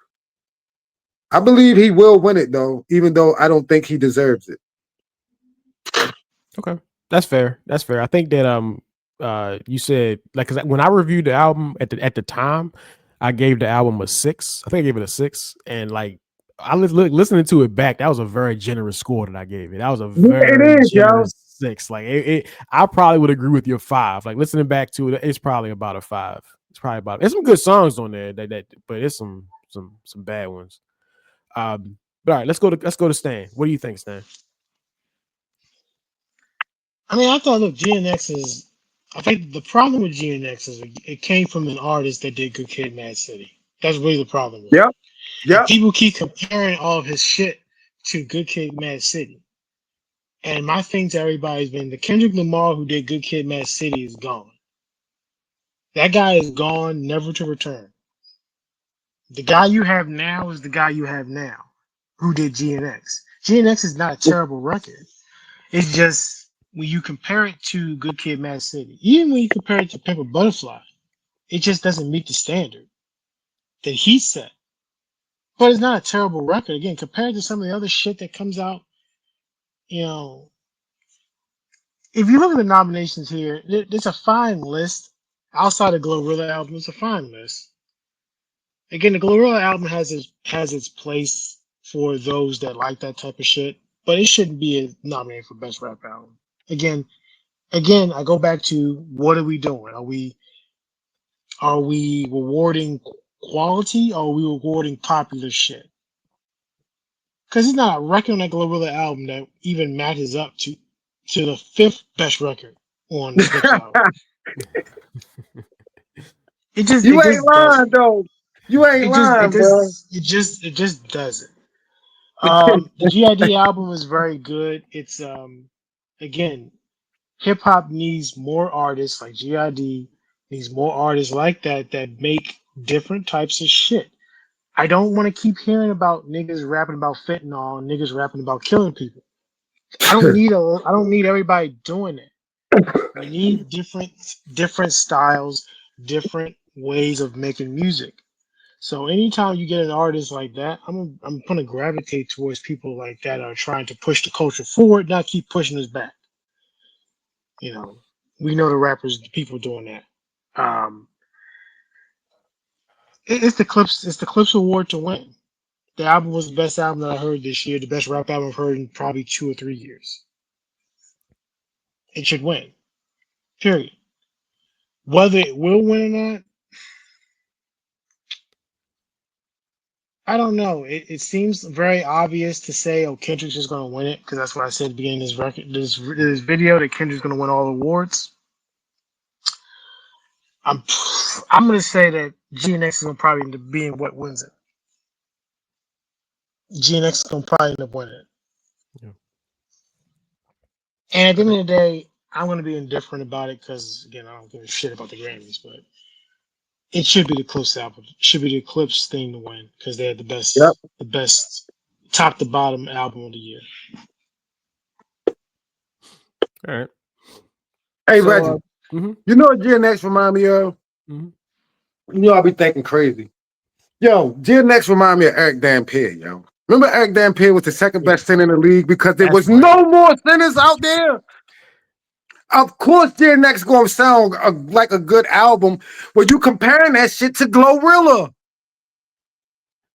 I believe he will win it though, even though I don't think he deserves it. Okay. That's fair. That's fair. I think that you said like, cause when I reviewed the album at the time, I gave the album a 6. I think I gave it a 6, and like I was listening to it back. That was a very generous score that I gave it. That was a Yeah, very it is, yo. generous 6. Like I probably would agree with your 5. Like listening back to it, it's probably about a 5. It's probably about. There's some good songs on there but it's some bad ones. But all right, let's go to Stan. What do you think, Stan? I mean, I thought, look, GNX is. I think the problem with GNX is it came from an artist that did Good Kid, Mad City. That's really the problem with it. Yep, And yep. people keep comparing all of his shit to Good Kid, Mad City. And my thing to everybody's been the Kendrick Lamar who did Good Kid, Mad City is gone. That guy is gone, never to return. The guy you have now is the guy you have now, who did GNX. GNX is not a terrible record. It's just when you compare it to Good Kid, Mad City, even when you compare it to Pimp a Butterfly, it just doesn't meet the standard that he set. But it's not a terrible record. Again, compared to some of the other shit that comes out, you know, if you look at the nominations here, there's a fine list. Outside of Glorilla album, it's a fine list. Again, the Glorilla album has its place for those that like that type of shit, but it shouldn't be nominated for best rap album. Again, I go back to what are we doing? Are we rewarding quality or are we rewarding popular shit? Because it's not a record on that Glorilla album that even matches up to the fifth best record on the Snips album. You It ain't just lying doesn't. though. You ain't lying, bro. It just doesn't. The GID album is very good. It's again, hip hop needs more artists like GID, needs more artists like that make different types of shit. I don't want to keep hearing about niggas rapping about fentanyl and niggas rapping about killing people. I don't need everybody doing it. We need different styles, different ways of making music. So anytime you get an artist like that, I'm gonna gravitate towards people like that are trying to push the culture forward, not keep pushing us back. You know, we know the rappers, the people doing that. Um, it's the Clips Award to win. The album was the best album that I heard this year, the best rap album I've heard in probably 2 or 3 years. It should win. Period. Whether it will win or not, I don't know. It seems very obvious to say, "Oh, Kendrick's just going to win it," because that's what I said at the beginning of this record, this video that Kendrick's going to win all the awards. I'm I'm going to say that GNX is going to probably end up being what wins it. GNX is going to probably end up winning it. Yeah. And at the end of the day, I'm going to be indifferent about it because again, I don't give a shit about the Grammys, but it should be the Clips album. It should be the Clips thing to win because they had Yep. the best top to bottom album of the year. All right. Hey So, Reggie, mhm, you know what GNX remind me of? mhm. You know I be thinking crazy. Yo, GNX remind me of Eric Dampier, yo. Remember Eric Dampier was the second Yeah, best center in the league because there that's was funny. no more centers out there. Of course, GNX gonna sound like a good album when you comparing that shit to Glorilla.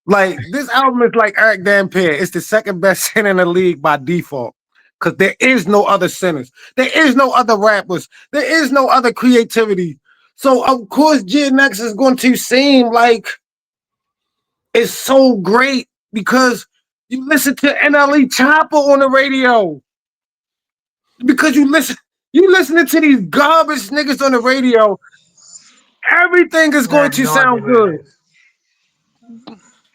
Like this album is like Eric Dampier. It's the second best center in the league by default. Cause there is no other centers. There is no other rappers. There is no other creativity. So of course GNX is going to seem like it's so great because you listen to NLE Chopper on the radio. Because you listening to these garbage niggas on the radio, everything is I going have to no idea sound who that good. is.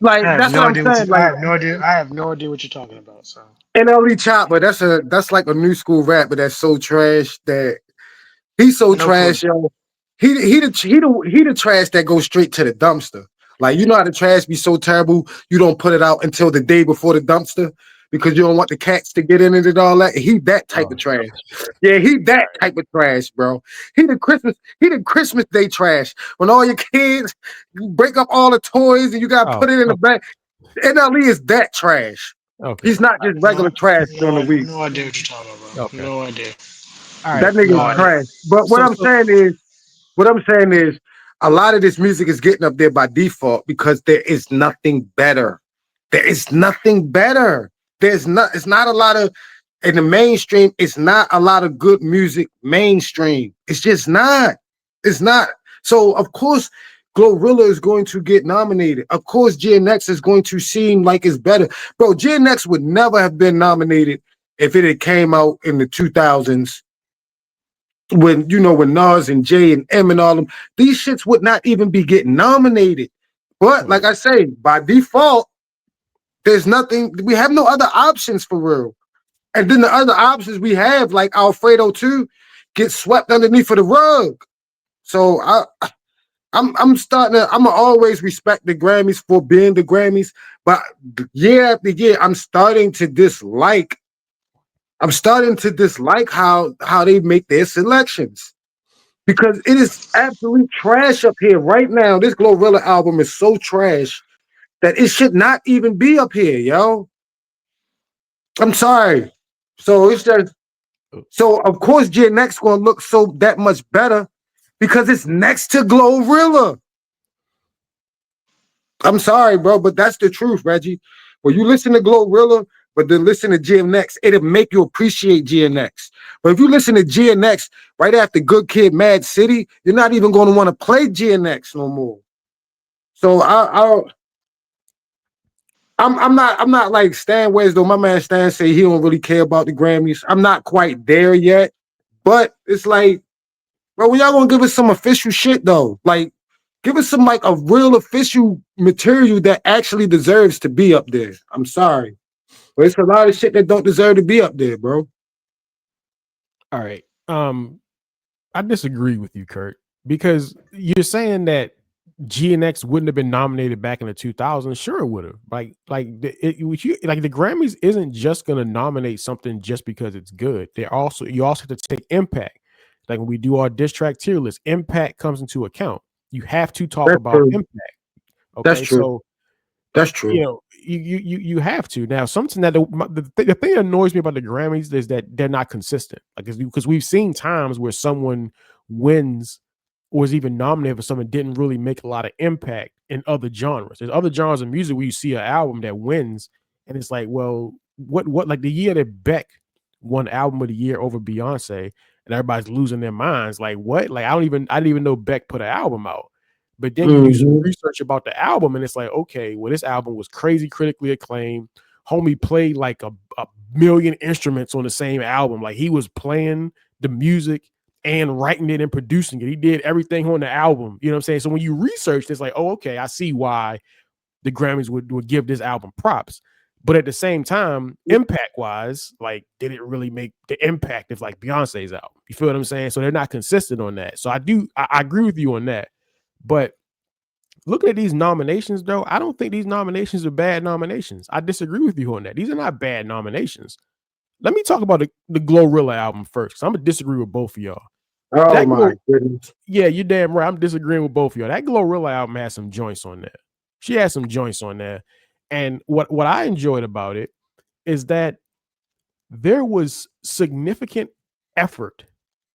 Like that's what I'm saying. I Like have no idea. I have no idea what you're talking about. So NLE Chopper, that's like a new school rapper that's so trash that he's so no clue. trash, yo. He the trash that goes straight to the dumpster. Like you know how the trash be so terrible, you don't put it out until the day before the dumpster because you don't want the cats to get in it and all that. He that type Oh, of trash. Yeah, he that all type of trash, bro. He the Christmas Day trash. When all your kids break up all the toys and you gotta right. put it in Oh, the bag. NLE is that trash. okay. He's not just No, regular trash during the week. no idea what you're talking about. Okay. No idea. All That right. nigga is trash. But So so what I'm saying is, a lot of this music is getting up there by default because there is nothing better. There is nothing better. There's not. It's not a lot of in the mainstream. It's not a lot of good music mainstream. It's just not. It's not. So of course, Glorilla is going to get nominated. Of course, GNX is going to seem like it's better. Bro, GNX would never have been nominated if it had came out in the 2000s when when Nas and Jay and M and all them, these shits would not even be getting nominated. But like I say, by default, there's nothing. We have no other options for real. And then the other options we have, like Alfredo 2, get swept underneath of the rug. So I'm starting to. I'm gonna always respect the Grammys for being the Grammys, but year after year, I'm starting to dislike. I'm starting to dislike how they make their selections. Because it is absolute trash up here right now. This Glorilla album is so trash that it should not even be up here, yo. I'm sorry. So it's just so of course GNX gonna look so that much better because it's next to Glorilla. I'm sorry, bro, but that's the truth, Reggie. When you listen to Glorilla, but then listen to GNX, it'll make you appreciate GNX. But if you listen to GNX right after Good Kid, Mad City, you're not even going to want to play GNX no more. So I'm not like Stan West though. My man Stan say he don't really care about the Grammys. I'm not quite there yet, but it's like, bro, when y'all gonna give us some official shit though? Like, give us some like a real official material that actually deserves to be up there. I'm sorry. But it's a lot of shit that don't deserve to be up there, bro. all right. I disagree with you, Kurt, because you're saying that GNX wouldn't have been nominated back in the 2000s. Sure, it would have. Like the Grammys isn't just going to nominate something just because it's good. You also have to take impact. Like when we do our diss track tier list, impact comes into account. You have to talk That's about true. impact. That's Okay, true. so That's true. you have to. Now something that the thing that annoys me about the Grammys is that they're not consistent, like because we've seen times where someone wins or is even nominated for something didn't really make a lot of impact in other genres. There's other genres of music where you see an album that wins and it's like, well, what like the year that Beck won album of the year over Beyonce and everybody's losing their minds, like what, like I didn't even know Beck put an album out. But then you do some research about the album, and it's like, okay, well, this album was crazy critically acclaimed. Homie played like a million instruments on the same album. Like he was playing the music and writing it and producing it. He did everything on the album. You know what I'm saying? So when you research, it's like, oh, okay, I see why the Grammys would give this album props. But at the same time, impact wise, like, did it really make the impact of like Beyonce's album? You feel what I'm saying? So they're not consistent on that. So I agree with you on that. But looking at these nominations, though, I don't think these nominations are bad nominations. I disagree with you on that. These are not bad nominations. Let me talk about the Glorilla album first, because I'm gonna disagree with both of y'all. Oh my goodness. Yeah, you're damn right. I'm disagreeing with both of y'all. That Glorilla album has some joints on there. She has some joints on there. And what I enjoyed about it is that there was significant effort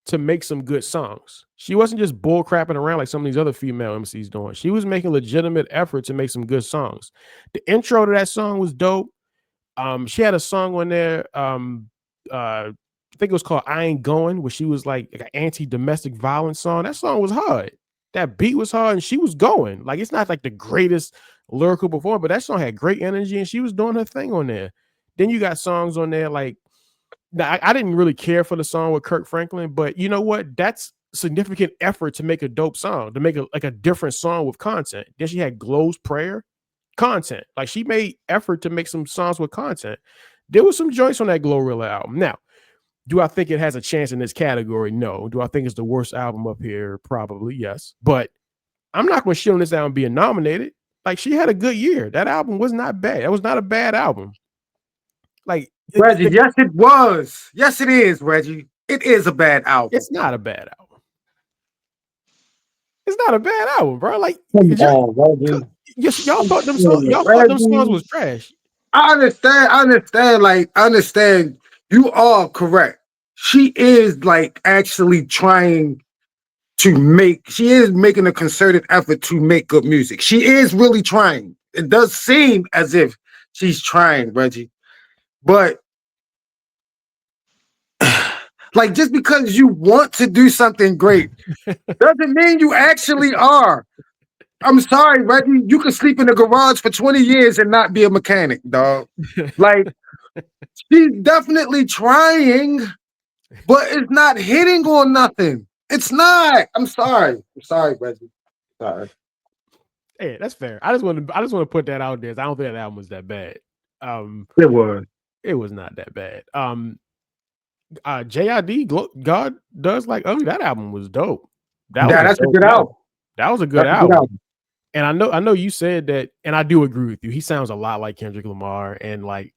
to make some good songs. She wasn't just bull crapping around like some of these other female MCs doing. She was making legitimate effort to make some good songs. The intro to that song was dope. She had a song on there. I think it was called "I Ain't Going," where she was like an anti-domestic violence song. That song was hard. That beat was hard, and she was going. Like it's not like the greatest lyrical performer, but that song had great energy, and she was doing her thing on there. Then you got songs on there like now, I didn't really care for the song with Kirk Franklin, but you know what? That's significant effort to make a dope song, to make a different song with content. Then she had Glow's Prayer content. Like she made effort to make some songs with content. There was some joints on that Glorilla album. Now, do I think it has a chance in this category? No. Do I think it's the worst album up here? Probably, yes. But I'm not going to shit on this album being nominated. Like she had a good year. That album was not bad. That was not a bad album. Like Reggie, yes, it was. Yes, it is, Reggie. It is a bad album. it's not a bad album. It's not a bad album, bro. Like y'all thought them songs was trash. I understand. I understand. Like, I understand. You are correct. she is like actually trying she is making a concerted effort to make good music. She is really trying. It does seem as if she's trying, Reggie. But like just because you want to do something great doesn't mean you actually are. I'm sorry, Reggie. You can sleep in the garage for 20 years and not be a mechanic, dog. Like, she's definitely trying, but it's not hitting on nothing. It's not. I'm sorry. I'm sorry, Reggie. Sorry. Hey, that's fair. I just want to put that out there. I don't think that album was that bad. Um, It was. it was not that bad. JID God Does Like Ugly. That album was dope. That was a That's a dope good album. album. That was a good That's a good album. album. And I know you said that, and I do agree with you. He sounds a lot like Kendrick Lamar, and like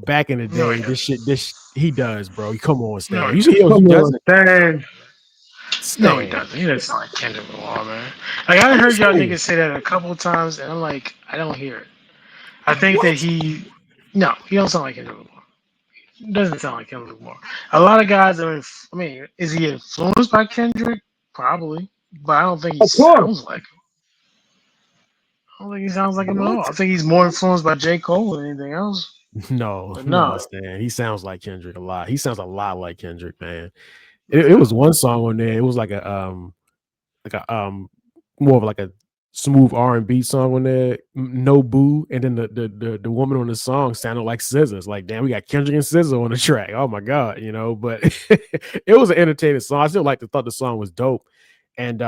back in the No, he day, doesn't. he does, bro. Come on, No, Stan. he You see, doesn't. he Come on, doesn't. Stan. No, he Stan. doesn't. He doesn't sound like Kendrick Lamar, man. Like I I'm heard just y'all saying. niggas say that a couple of times, and I'm like, I don't hear it. I think that What? no, he don't sound like Kendrick Lamar. He doesn't sound like Kendrick Lamar. A lot of guys are. I mean, is he influenced by Kendrick? Probably, but I don't think he Of course. sounds like him. I don't think he sounds like him at all. What? I think he's more influenced by J. Cole than anything else. No, But no, no, Stan. He sounds like Kendrick a lot. He sounds a lot like Kendrick, man. It was one song on there. It was like a more of like a smooth R&B song on there, No Boo, and then the woman on the song sounded like Scissors. Like, damn, we got Kendrick and Scissor on the track. Oh my god, but it was an entertaining song. I still thought the song was dope. And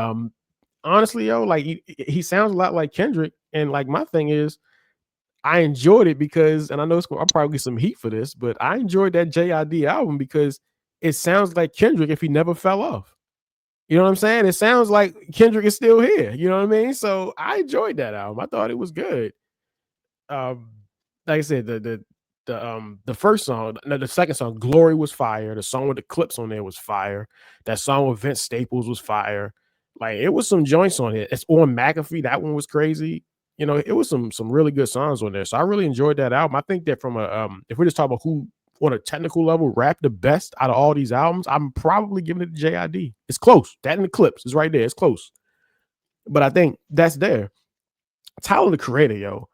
honestly, like he sounds a lot like Kendrick. And like my thing is, I enjoyed it because, and I know I'll probably get some heat for this, but I enjoyed that JID album because it sounds like Kendrick if he never fell off. You know what I'm saying? It sounds like Kendrick is still here. You know what I mean? So I enjoyed that album. I thought it was good. Um, like I said, the first song, no, the second song, Glory, was fire. The song with the clips on there was fire. That song with Vince Staples was fire. Like it was some joints on it. It's on McAfee. That one was crazy. It was some really good songs on there. So I really enjoyed that album. I think that from a if we're just talking about who on a technical level rap the best out of all these albums, I'm probably giving it to JID. It's close. That and the clips is right there. It's close. But I think that's there. Tyler the Creator, yo.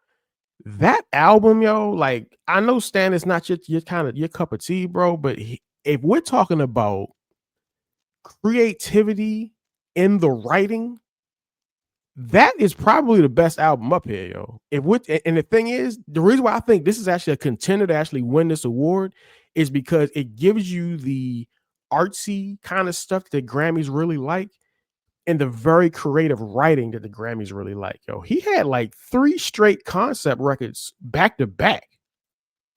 That album, yo, like I know Stan is not your kind of your cup of tea, bro. But if we're talking about creativity in the writing, that is probably the best album up here, yo. And the thing is, the reason why I think this is actually a contender to actually win this award is because it gives you the artsy kind of stuff that Grammys really like and the very creative writing that the Grammys really like, yo. He had like 3 straight concept records back to back.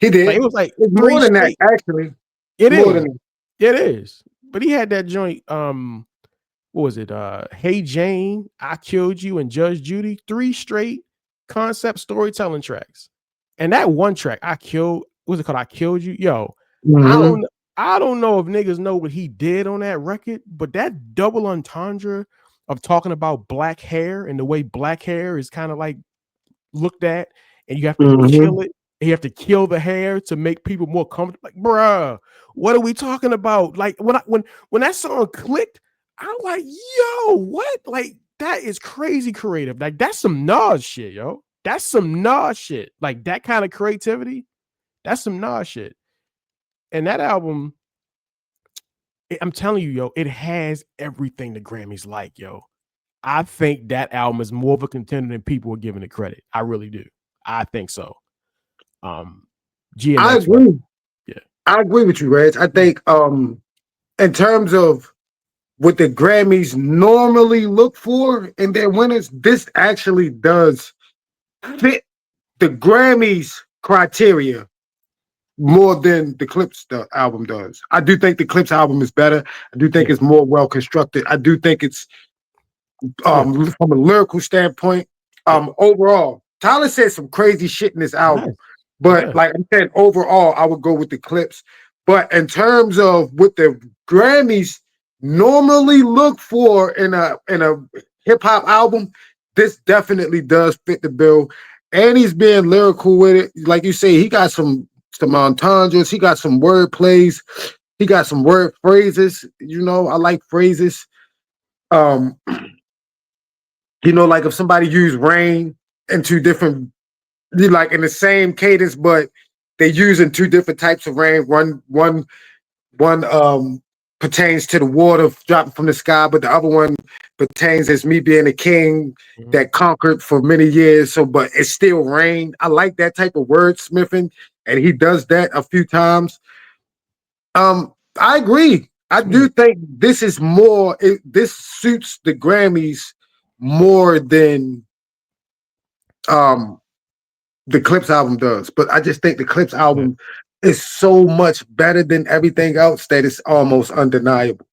He Like did. it was like It's 3 more than that, straight. actually. It More is. than that. It is. But he had that joint what was it? Hey Jane, I Killed You, and Judge Judy, 3 straight concept storytelling tracks. And that one track, what's it called? I Killed You. Yo, I Mm-hmm. don't I don't know if niggas know what he did on that record, but that double entendre of talking about black hair and the way black hair is kind of like looked at, and you have to Mm-hmm. kill it. And you have to kill the hair to make people more comfortable. Like, bruh, what are we talking about? Like when that song clicked, I'm like, yo, what? Like that is crazy creative. Like that's some Nas shit, yo. That's some Nas shit. Like that kind of creativity. That's some Nas shit. And that album, I'm telling you, yo, it has everything the Grammys like, yo. I think that album is more of a contender than people are giving it credit. I really do. I think so. Um, I GNX record. agree. Yeah. I agree with you, Reg. I think in terms of what the Grammys normally look for in their winners, this actually does fit the Grammys criteria more than the Clips album does. I do think the Clips album is better. I do think Yeah. it's more well constructed. I do think it's Yeah. from a lyrical standpoint. Yeah. Overall, Tyler said some crazy shit in this He album, does. He but does. like I said, overall, I would go with the Clips. But in terms of what the Grammys normally look for in a hip hop album, this definitely does fit the bill. And he's being lyrical with it. Like you say, he got some entendres, he got some word plays. He got some word phrases. I like phrases. Um, like if somebody used rain in two different, like in the same cadence, but they using two different types of rain. One pertains to the water dropping from the sky, but the other one pertains as me being a king Mhm. that conquered for many years. So, but it's still rain. I like that type of wordsmithing, and he does that a few times. I agree. I Yeah, do think this is more. This suits the Grammys more than um the Clips album does. But I just think the Clips yeah. album is so much better than everything else that it's almost undeniable.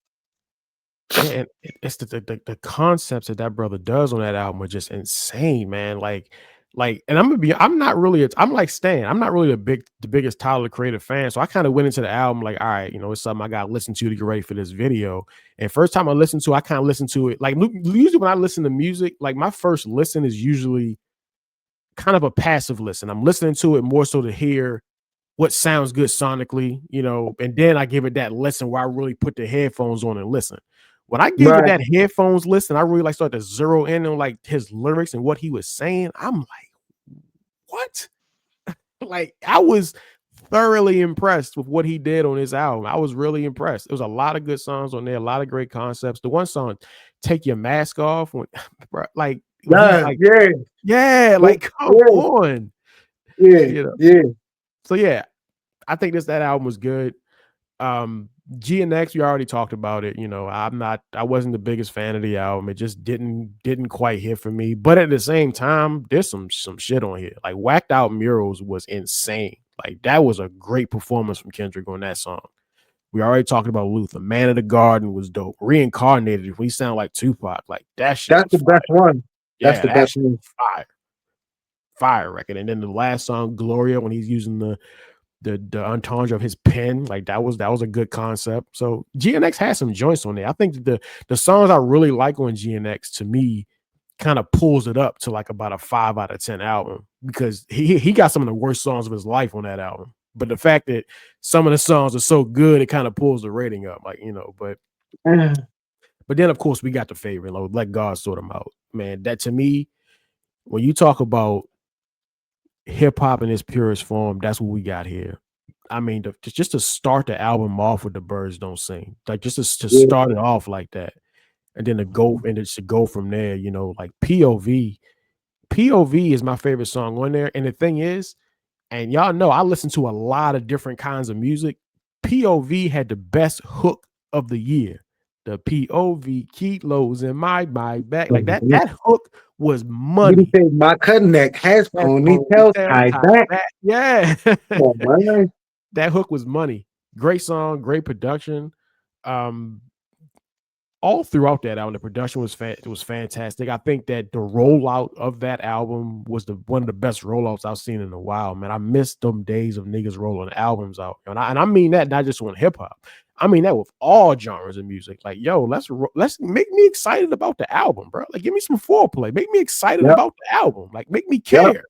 Yeah, and it's the concepts that that brother does on that album are just insane, man. And I'm not really, I'm like Stan. I'm not really the biggest Tyler the Creator fan, so I kind of went into the album like, all right, it's something I got to listen to get ready for this video. And first time I listened to, I kind of listened to it like usually when I listen to music, like my first listen is usually kind of a passive listen. I'm listening to it more so to hear what sounds good sonically, and then I give it that listen where I really put the headphones on and listen. When I gave it Right. that headphones listen, I really like start to zero in on like his lyrics and what he was saying. I'm like, what? Like I was thoroughly impressed with what he did on his album. I was really impressed. There was a lot of good songs on there, a lot of great concepts. The one song, "Take Your Mask Off," like when he's Yeah, like, yeah, yeah, yeah, like come on, yeah, you know. yeah, So yeah, I think that album was good. G and X, we already talked about it. I wasn't the biggest fan of the album. It just didn't quite hit for me. But at the same time, there's some shit on here. Like Whacked Out Murals was insane. Like that was a great performance from Kendrick on that song. We already talked about Luther. Man of the Garden was dope. Reincarnated, we sound like Tupac. Like that shit that's was the fire. best one. That's Yeah, the that best shit one. was fire. Fire record. And then the last song, Gloria, when he's using the entendre of his pen, like that was a good concept. So GNX has some joints on there. I think the songs I really like on GNX to me kind of pulls it up to like about a 5 out of 10 album because he got some of the worst songs of his life on that album. But the fact that some of the songs are so good, it kind of pulls the rating up, but then of course we got the favorite, like, Let God Sort Them Out. Man, that to me, when you talk about hip hop in its purest form, that's what we got here. I mean, just to start the album off with The Birds Don't Sing, like just to Yeah. start it off like that, and then to go from there, like POV. POV is my favorite song on there. And the thing is, and y'all know I listen to a lot of different kinds of music. POV had the best hook of the year. The POV kilos in my back. Like that hook was What do you money. say? My cousin neck has That ponytails ponytail tied tied back. back. Yeah. Come on, man. That hook was money. Great song, great production. Um, all throughout that album, the production was fantastic. I think that the rollout of that album was the one of the best rollouts I've seen in a while. Man, I missed them days of niggas rolling albums out, and I mean that not just on hip hop. I mean that with all genres of music. Like, yo, let's make me excited about the album, bro. Like, give me some foreplay, make me excited Yep, about the album, like make me yep. care,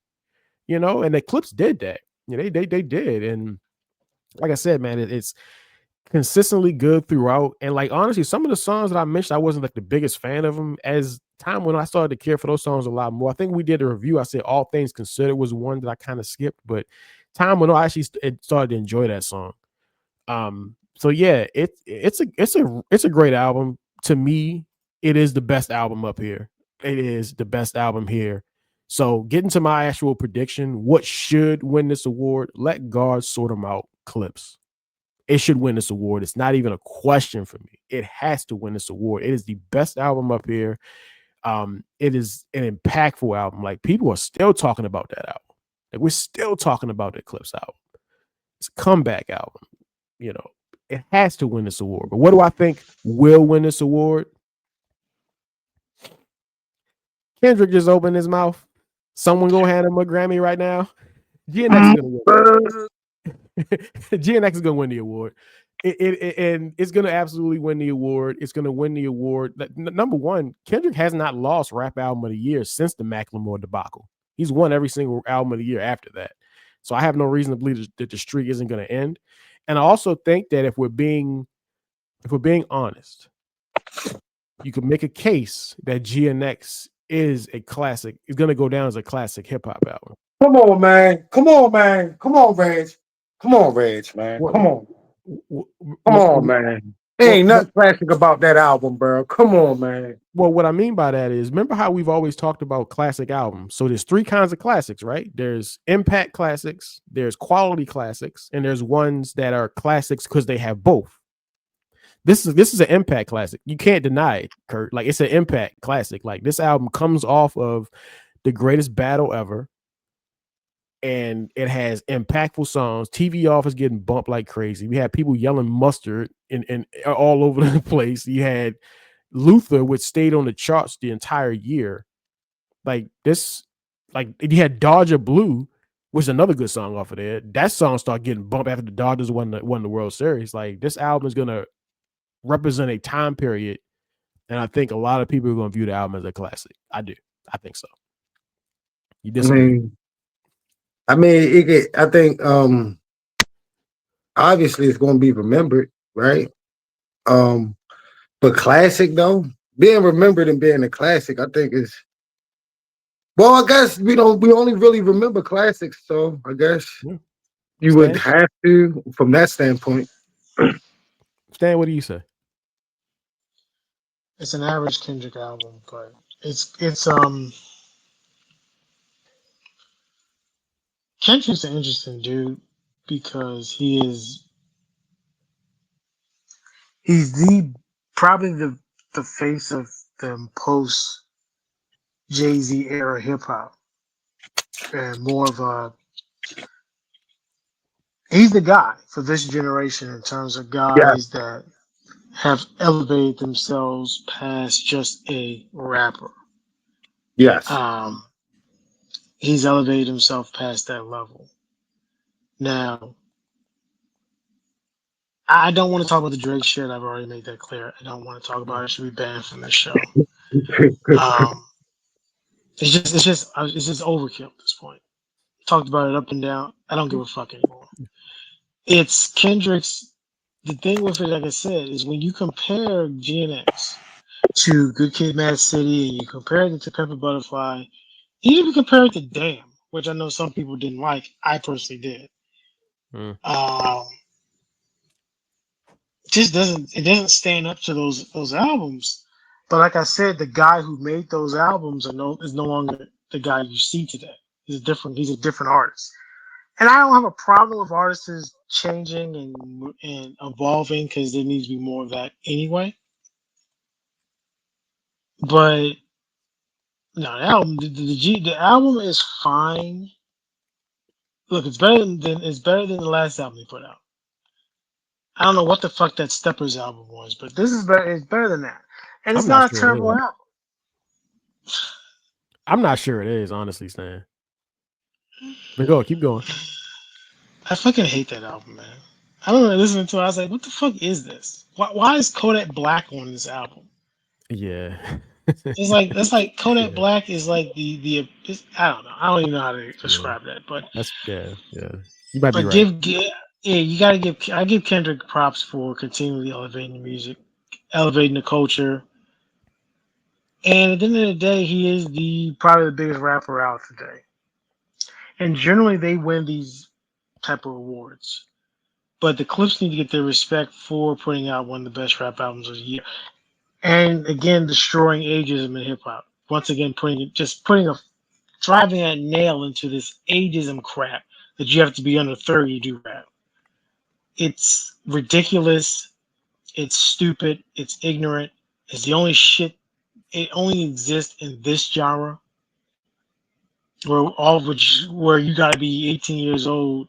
And the Clips did that. They did, and like I said, man, it's consistently good throughout. And like honestly, some of the songs that I mentioned, I wasn't like the biggest fan of them. As time when I started to care for those songs a lot more. I think we did a review. I said All Things Considered was one that I kind of skipped, but time when I actually started to enjoy that song. So yeah, it's a great album. To me, it is the best album up here. It is the best album here. So getting to my actual prediction, what should win this award? Let God Sort Them Out. Clips. It should win this award. It's not even a question for me. It has to win this award. It is the best album up here. It is an impactful album. Like people are still talking about that album. Like we're still talking about the Clips album. It's a comeback album. You know, it has to win this award. But what do I think will win this award? Kendrick just opened his mouth. Someone go hand him a Grammy right now. GNX is gonna win. GNX is gonna win the award. And it's gonna absolutely win the award. It's gonna win the award. Number one, Kendrick has not lost Rap Album of the Year since the Macklemore debacle. He's won every single album of the year after that. So I have no reason to believe that the streak isn't gonna end. And I also think that if we're being honest, you could make a case that GNX is a classic. It's gonna go down as a classic hip hop album. Come on, man. Come on, man. Come on, Reg. Come on, Reg, man. What? Come on. What? Come What? on, What? man. There ain't What? nothing classic about that album, bro. Come on, man. Well, what I mean by that is, remember how we've always talked about classic albums? So there's three kinds of classics, right? There's impact classics, there's quality classics, and there's ones that are classics because they have both. This is an impact classic. You can't deny it, Kurt. Like, it's an impact classic. Like, this album comes off of the greatest battle ever, and it has impactful songs. TV off is getting bumped like crazy. We had people yelling mustard in all over the place. You had Luther, which stayed on the charts the entire year. Like this, like you had Dodger Blue, which is another good song off of there. That song started getting bumped after the Dodgers won the World Series. Like, this album is gonna represent a time period, and I think a lot of people are gonna view the album as a classic. I do. I think so. You I disagree? mean, I think obviously it's gonna be remembered, right? Um, but classic though, being remembered and being a classic, I think is well, I guess we only really remember classics, so I guess Yeah. you would Stan, have to from that standpoint. Stan, what do you say? It's an average Kendrick album, but it's Kendrick's an interesting dude because he's the probably the face of the post Jay-Z era hip hop and more of a he's the guy for this generation in terms of Yeah, guys that have elevated themselves past just a rapper. yes. Um, he's elevated himself past that level. Now, I don't want to talk about the Drake shit. I've already made that clear. I don't want to talk about it. It should be banned from this show. Um, it's just overkill at this point. Talked about it up and down. I don't give a fuck anymore. It's Kendrick's. The thing with it, like I said, is when you compare GNX to Good Kid, Mad City, and you compare it to Pepper Butterfly, you even compare it to Damn, which I know some people didn't like. I personally did. Mm. Um, just doesn't stand up to those albums. But like I said, the guy who made those albums is no longer the guy you see today. He's a different artist. And I don't have a problem with artists changing and evolving because there needs to be more of that anyway. But no, the album is fine. Look, it's better than the last album he put out. I don't know what the fuck that Steppers album was, but this is better. It's better than that, and I'm it's not not a sure it terrible is. album. I'm not sure it is, honestly, Stan. But go, keep going. I fucking hate that album, man. I don't know. Listening to it, I was like, "What the fuck is this? Why is Kodak Black on this album?" Yeah. That's like Kodak Yeah. Black is like I don't know. I don't even know how to Yeah. describe that, but That's yeah. Yeah. You might be but right. yeah, you gotta give Kendrick props for continually elevating the music, elevating the culture, and at the end of the day, he is the probably the biggest rapper out today. And generally, they win these type of awards. But the Clips need to get their respect for putting out one of the best rap albums of the year, and again, destroying ageism in hip hop. Once again, putting a driving that nail into this ageism crap that you have to be under 30 to do rap. It's ridiculous. It's stupid. It's ignorant. It's the only shit. It only exists in this genre where you gotta be 18 years old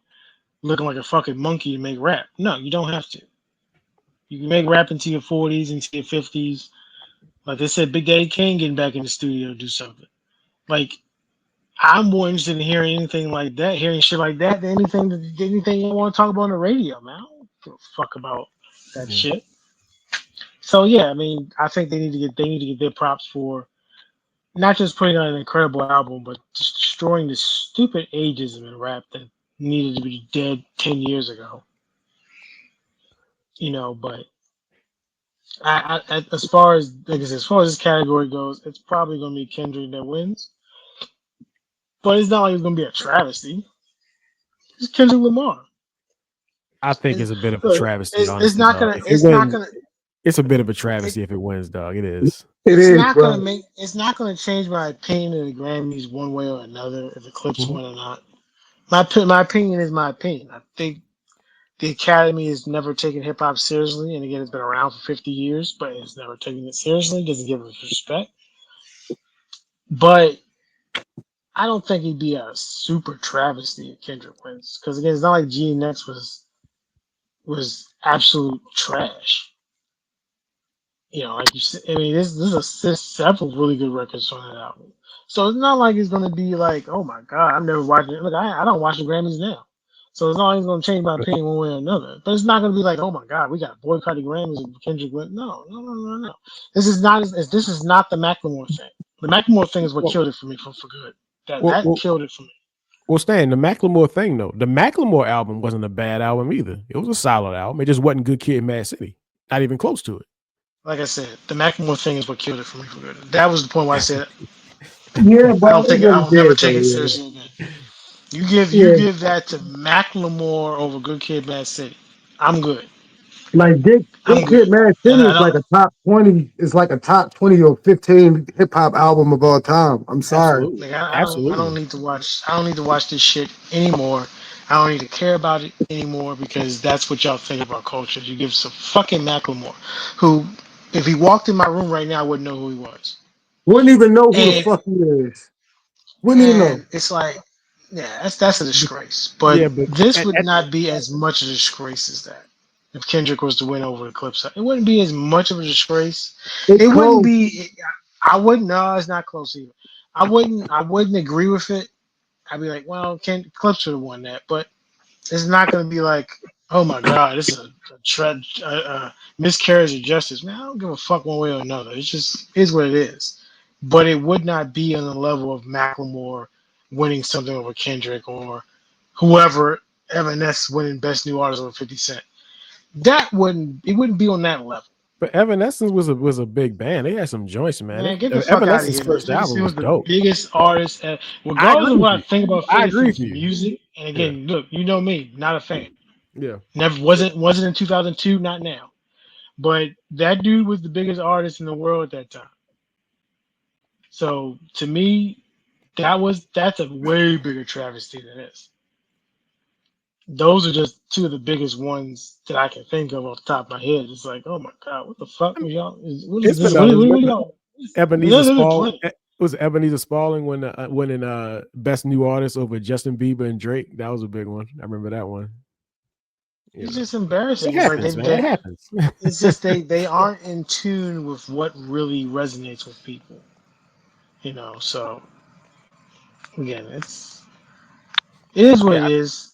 looking like a fucking monkey to make rap. No, you don't have to. You can make rap into your 40s, into your 50s. Like they said, Big Daddy Kane getting back in the studio to do something. Like I'm more interested in hearing anything like that, hearing shit like that, than anything you want to talk about on the radio, man. I don't give a fuck about that Yeah. shit. So yeah, I mean, I think they need to get their props for not just putting out an incredible album, but just destroying the stupid ageism in rap that needed to be dead 10 years ago. But as far as like I said, as far as this category goes, it's probably gonna be Kendrick that wins. But it's not like it's gonna be a travesty. It's Kendrick Lamar. I think It's, it's a bit of a look, travesty, it's honestly, not dog. gonna If it it's not wins, gonna it's a bit of a it, travesty if it wins, dog. It is. It it's is, not gonna bro. make it's not gonna change my opinion of the Grammys one way or another if the Clips Mhm. win or not. My opinion is my opinion. I think the Academy has never taken hip hop seriously, and again, it's been around for 50 years, but it's never taken it seriously. Doesn't give it respect. But I don't think it'd be a super travesty if Kendrick wins, because again, it's not like G Next was absolute trash. Like you said, I mean, there's several really good records on that album. So it's not like it's gonna be like, oh my god, I'm never watching it. Look, I don't watch the Grammys now, so it's not like it's gonna change my opinion one way or another. But it's not gonna be like, oh my god, we got boycotted Grammys and Kendrick went. No, no, no, no, no. This is not the Macklemore thing. The Macklemore thing is what Well, killed it for me for good. That well, that well, killed it for me. well, Stan, the Macklemore thing though, the Macklemore album wasn't a bad album either. It was a solid album. It just wasn't Good Kid, Mad City. Not even close to it. Like I said, the Macklemore thing is what killed it for me for good. That was the point where I said Yeah, I bro, don't it think really I will never did, take it though. seriously again. You Yeah, give that to Macklemore over Good Kid, Mad City. I'm good. like I'm Good good. Kid, Mad And City I is like don't a top 20. It's like a top 20 or 15 hip hop album of all time. I'm sorry. Absolutely. like I don't Absolutely. need to watch this shit anymore. I don't need to care about it anymore because that's what y'all think about culture. You give some fucking Macklemore, who, if he walked in my room right now, I wouldn't know who he was. Wouldn't even know who the And fuck he is. Wouldn't even know. and it's like, yeah, that's a But- disgrace. But yeah, but this would at not be as much a disgrace as that. If Kendrick was to win over the Clips, it wouldn't be as much of a disgrace. It's It wouldn't close. be. I wouldn't. No, it's not close either. I wouldn't agree with it. I'd be like, well, Clips should have won that, but it's not going to be like, oh my god, this is a miscarriage of justice. Man, I don't give a fuck one way or another. It just is what it is. But it would not be on the level of Macklemore winning something over Kendrick or whoever Evanescence winning Best New Artist over 50 Cent. It wouldn't be on that level. But Evanescence was a big band. They had some joints, man. Man, get the fuck out of Evanescence here, man. first 50 album Cent was was the dope. biggest artist, I regardless agree of with what I you. think about I 50 agree with Cent's you. music. And Yeah, again, look, you know me, not a fan. yeah. Never wasn't in 2002, not now. But that dude was the biggest artist in the world at that time. So to me, that's a way bigger travesty than this. Those are just two of the biggest ones that I can think of off the top of my head. It's like, oh my god, what the fuck I were mean, y'all? What is it's this? been others. What are Remember y'all? Ebenezer There's Spall? plenty. Was Ebenezer Spalding winning Best New Artist over Justin Bieber and Drake? That was a big one. I remember that one. You It's know, just embarrassing. it It's like happens, man. It happens. it's just they aren't in tune with what really resonates with people. So again, it is what Yeah, it is.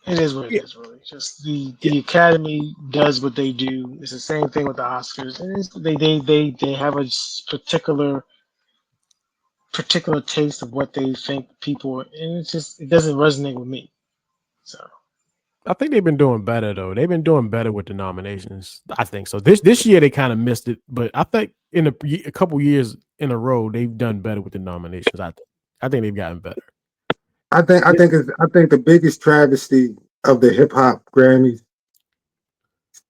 It is what it yeah, is, really. Just the yeah. the Academy does what they do. It's the same thing with the Oscars. It is they have a particular taste of what they think people, and it doesn't resonate with me. So I think they've been doing better though. They've been doing better with the nominations. I think so. This year they kind of missed it, but I think in a couple years in a row they've done better with the nominations. I think they've gotten better. I think I think the biggest travesty of the hip hop Grammys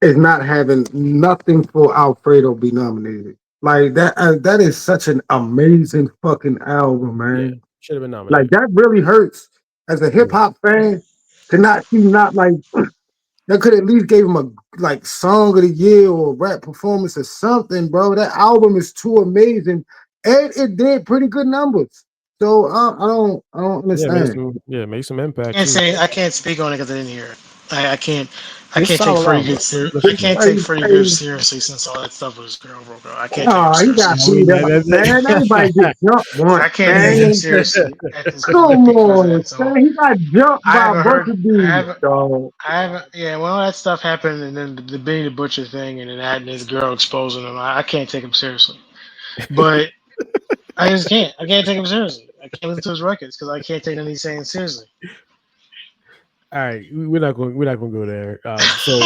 is not having nothing for Alfredo be nominated. Like that, that is such an amazing fucking album, Yeah, man. should have been Like nominated. that really hurts as a hip Yeah. hop fan to not see not like that could at least gave him a like song of the year or rap performance or something, bro. That album is too amazing, and it did pretty good numbers. So I don't Yeah, understand. make some impact too. I can't speak on it because I didn't hear it. I It's a can't take solid Freddie album. Good ser- I Listen to it. can't take Freddie Good seriously since all that stuff was girl broke up. I can't take him Oh, he seriously. got I So beat mean up, man. Everybody get jumped I once, can't take him man. seriously at this point Come because of on, that. So man. He got jumped I by a haven't bunch heard. of I dudes, haven't. dog. I haven't. Yeah, when all that stuff happened, and then the Benny the Butcher thing, and then that and his girl exposing him, I can't take him seriously. But I just can't. I can't take him seriously. I can't listen to his records because I can't take anything he's saying seriously. All right, we're not going to go there. So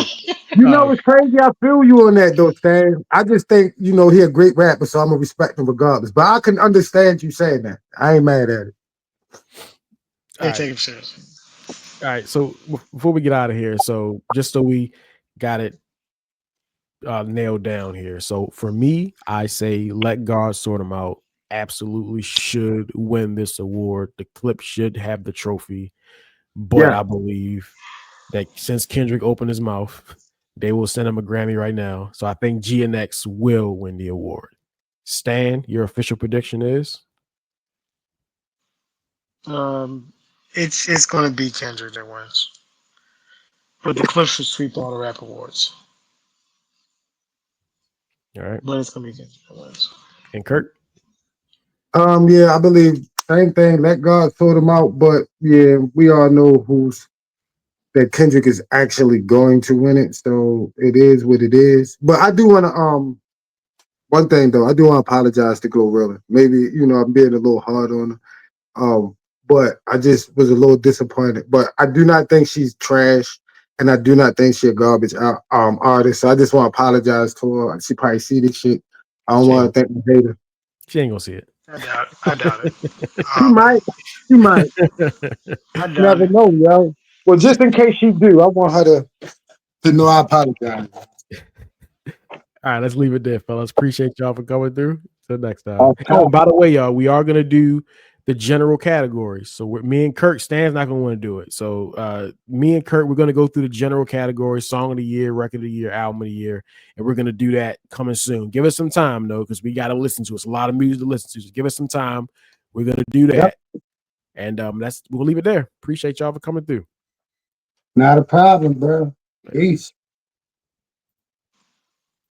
You know, it's crazy. I feel you on that though, Stan. I just think, he a great rapper, so I'm gonna respect him regardless. But I can understand you saying that. I ain't mad at it. Can't right. take him seriously. All right. So before we get out of here, so just so we got it nailed down here. So for me, I say Let God Sort Them Out absolutely should win this award. The clip should have the trophy, but Yeah. I believe that since Kendrick opened his mouth, they will send him a Grammy right now. So I think GNX will win the award. Stan, your official prediction is? It's gonna be Kendrick that wins, but the Clips will sweep all the rap awards. All right. But it's gonna be Kendrick that wins. And Kurt? Yeah, I believe same thing. Let God sort them out. But yeah, we all know that Kendrick is actually going to win it. So it is what it is. But I do want to one thing though, I do want to apologize to Glorilla. Maybe I'm being a little hard on her. But I just was a little disappointed. But I do not think she's trash, and I do not think she's a garbage artist. So I just want to apologize to her. She probably see this shit. I don't She want ain't, to think the hater. she ain't gonna see it. I doubt. I doubt it. She might. She might. I doubt Never it. know, yo. Well, just in case she do, I want her to know I apologize. All right, let's leave it there, fellas. Appreciate y'all for coming through. Till next time. Oh, Okay. and by the way, y'all, we are gonna do the general categories. So me and Kurt, Stan's not gonna want to do it. So me and Kurt, we're gonna go through the general categories: song of the year, record of the year, album of the year, and we're gonna do that coming soon. Give us some time though, because we gotta listen to it. It's a lot of music to listen to. So give us some time. We're gonna do that, Yep. and we'll leave it there. Appreciate y'all for coming through. Not a problem, bro. Peace.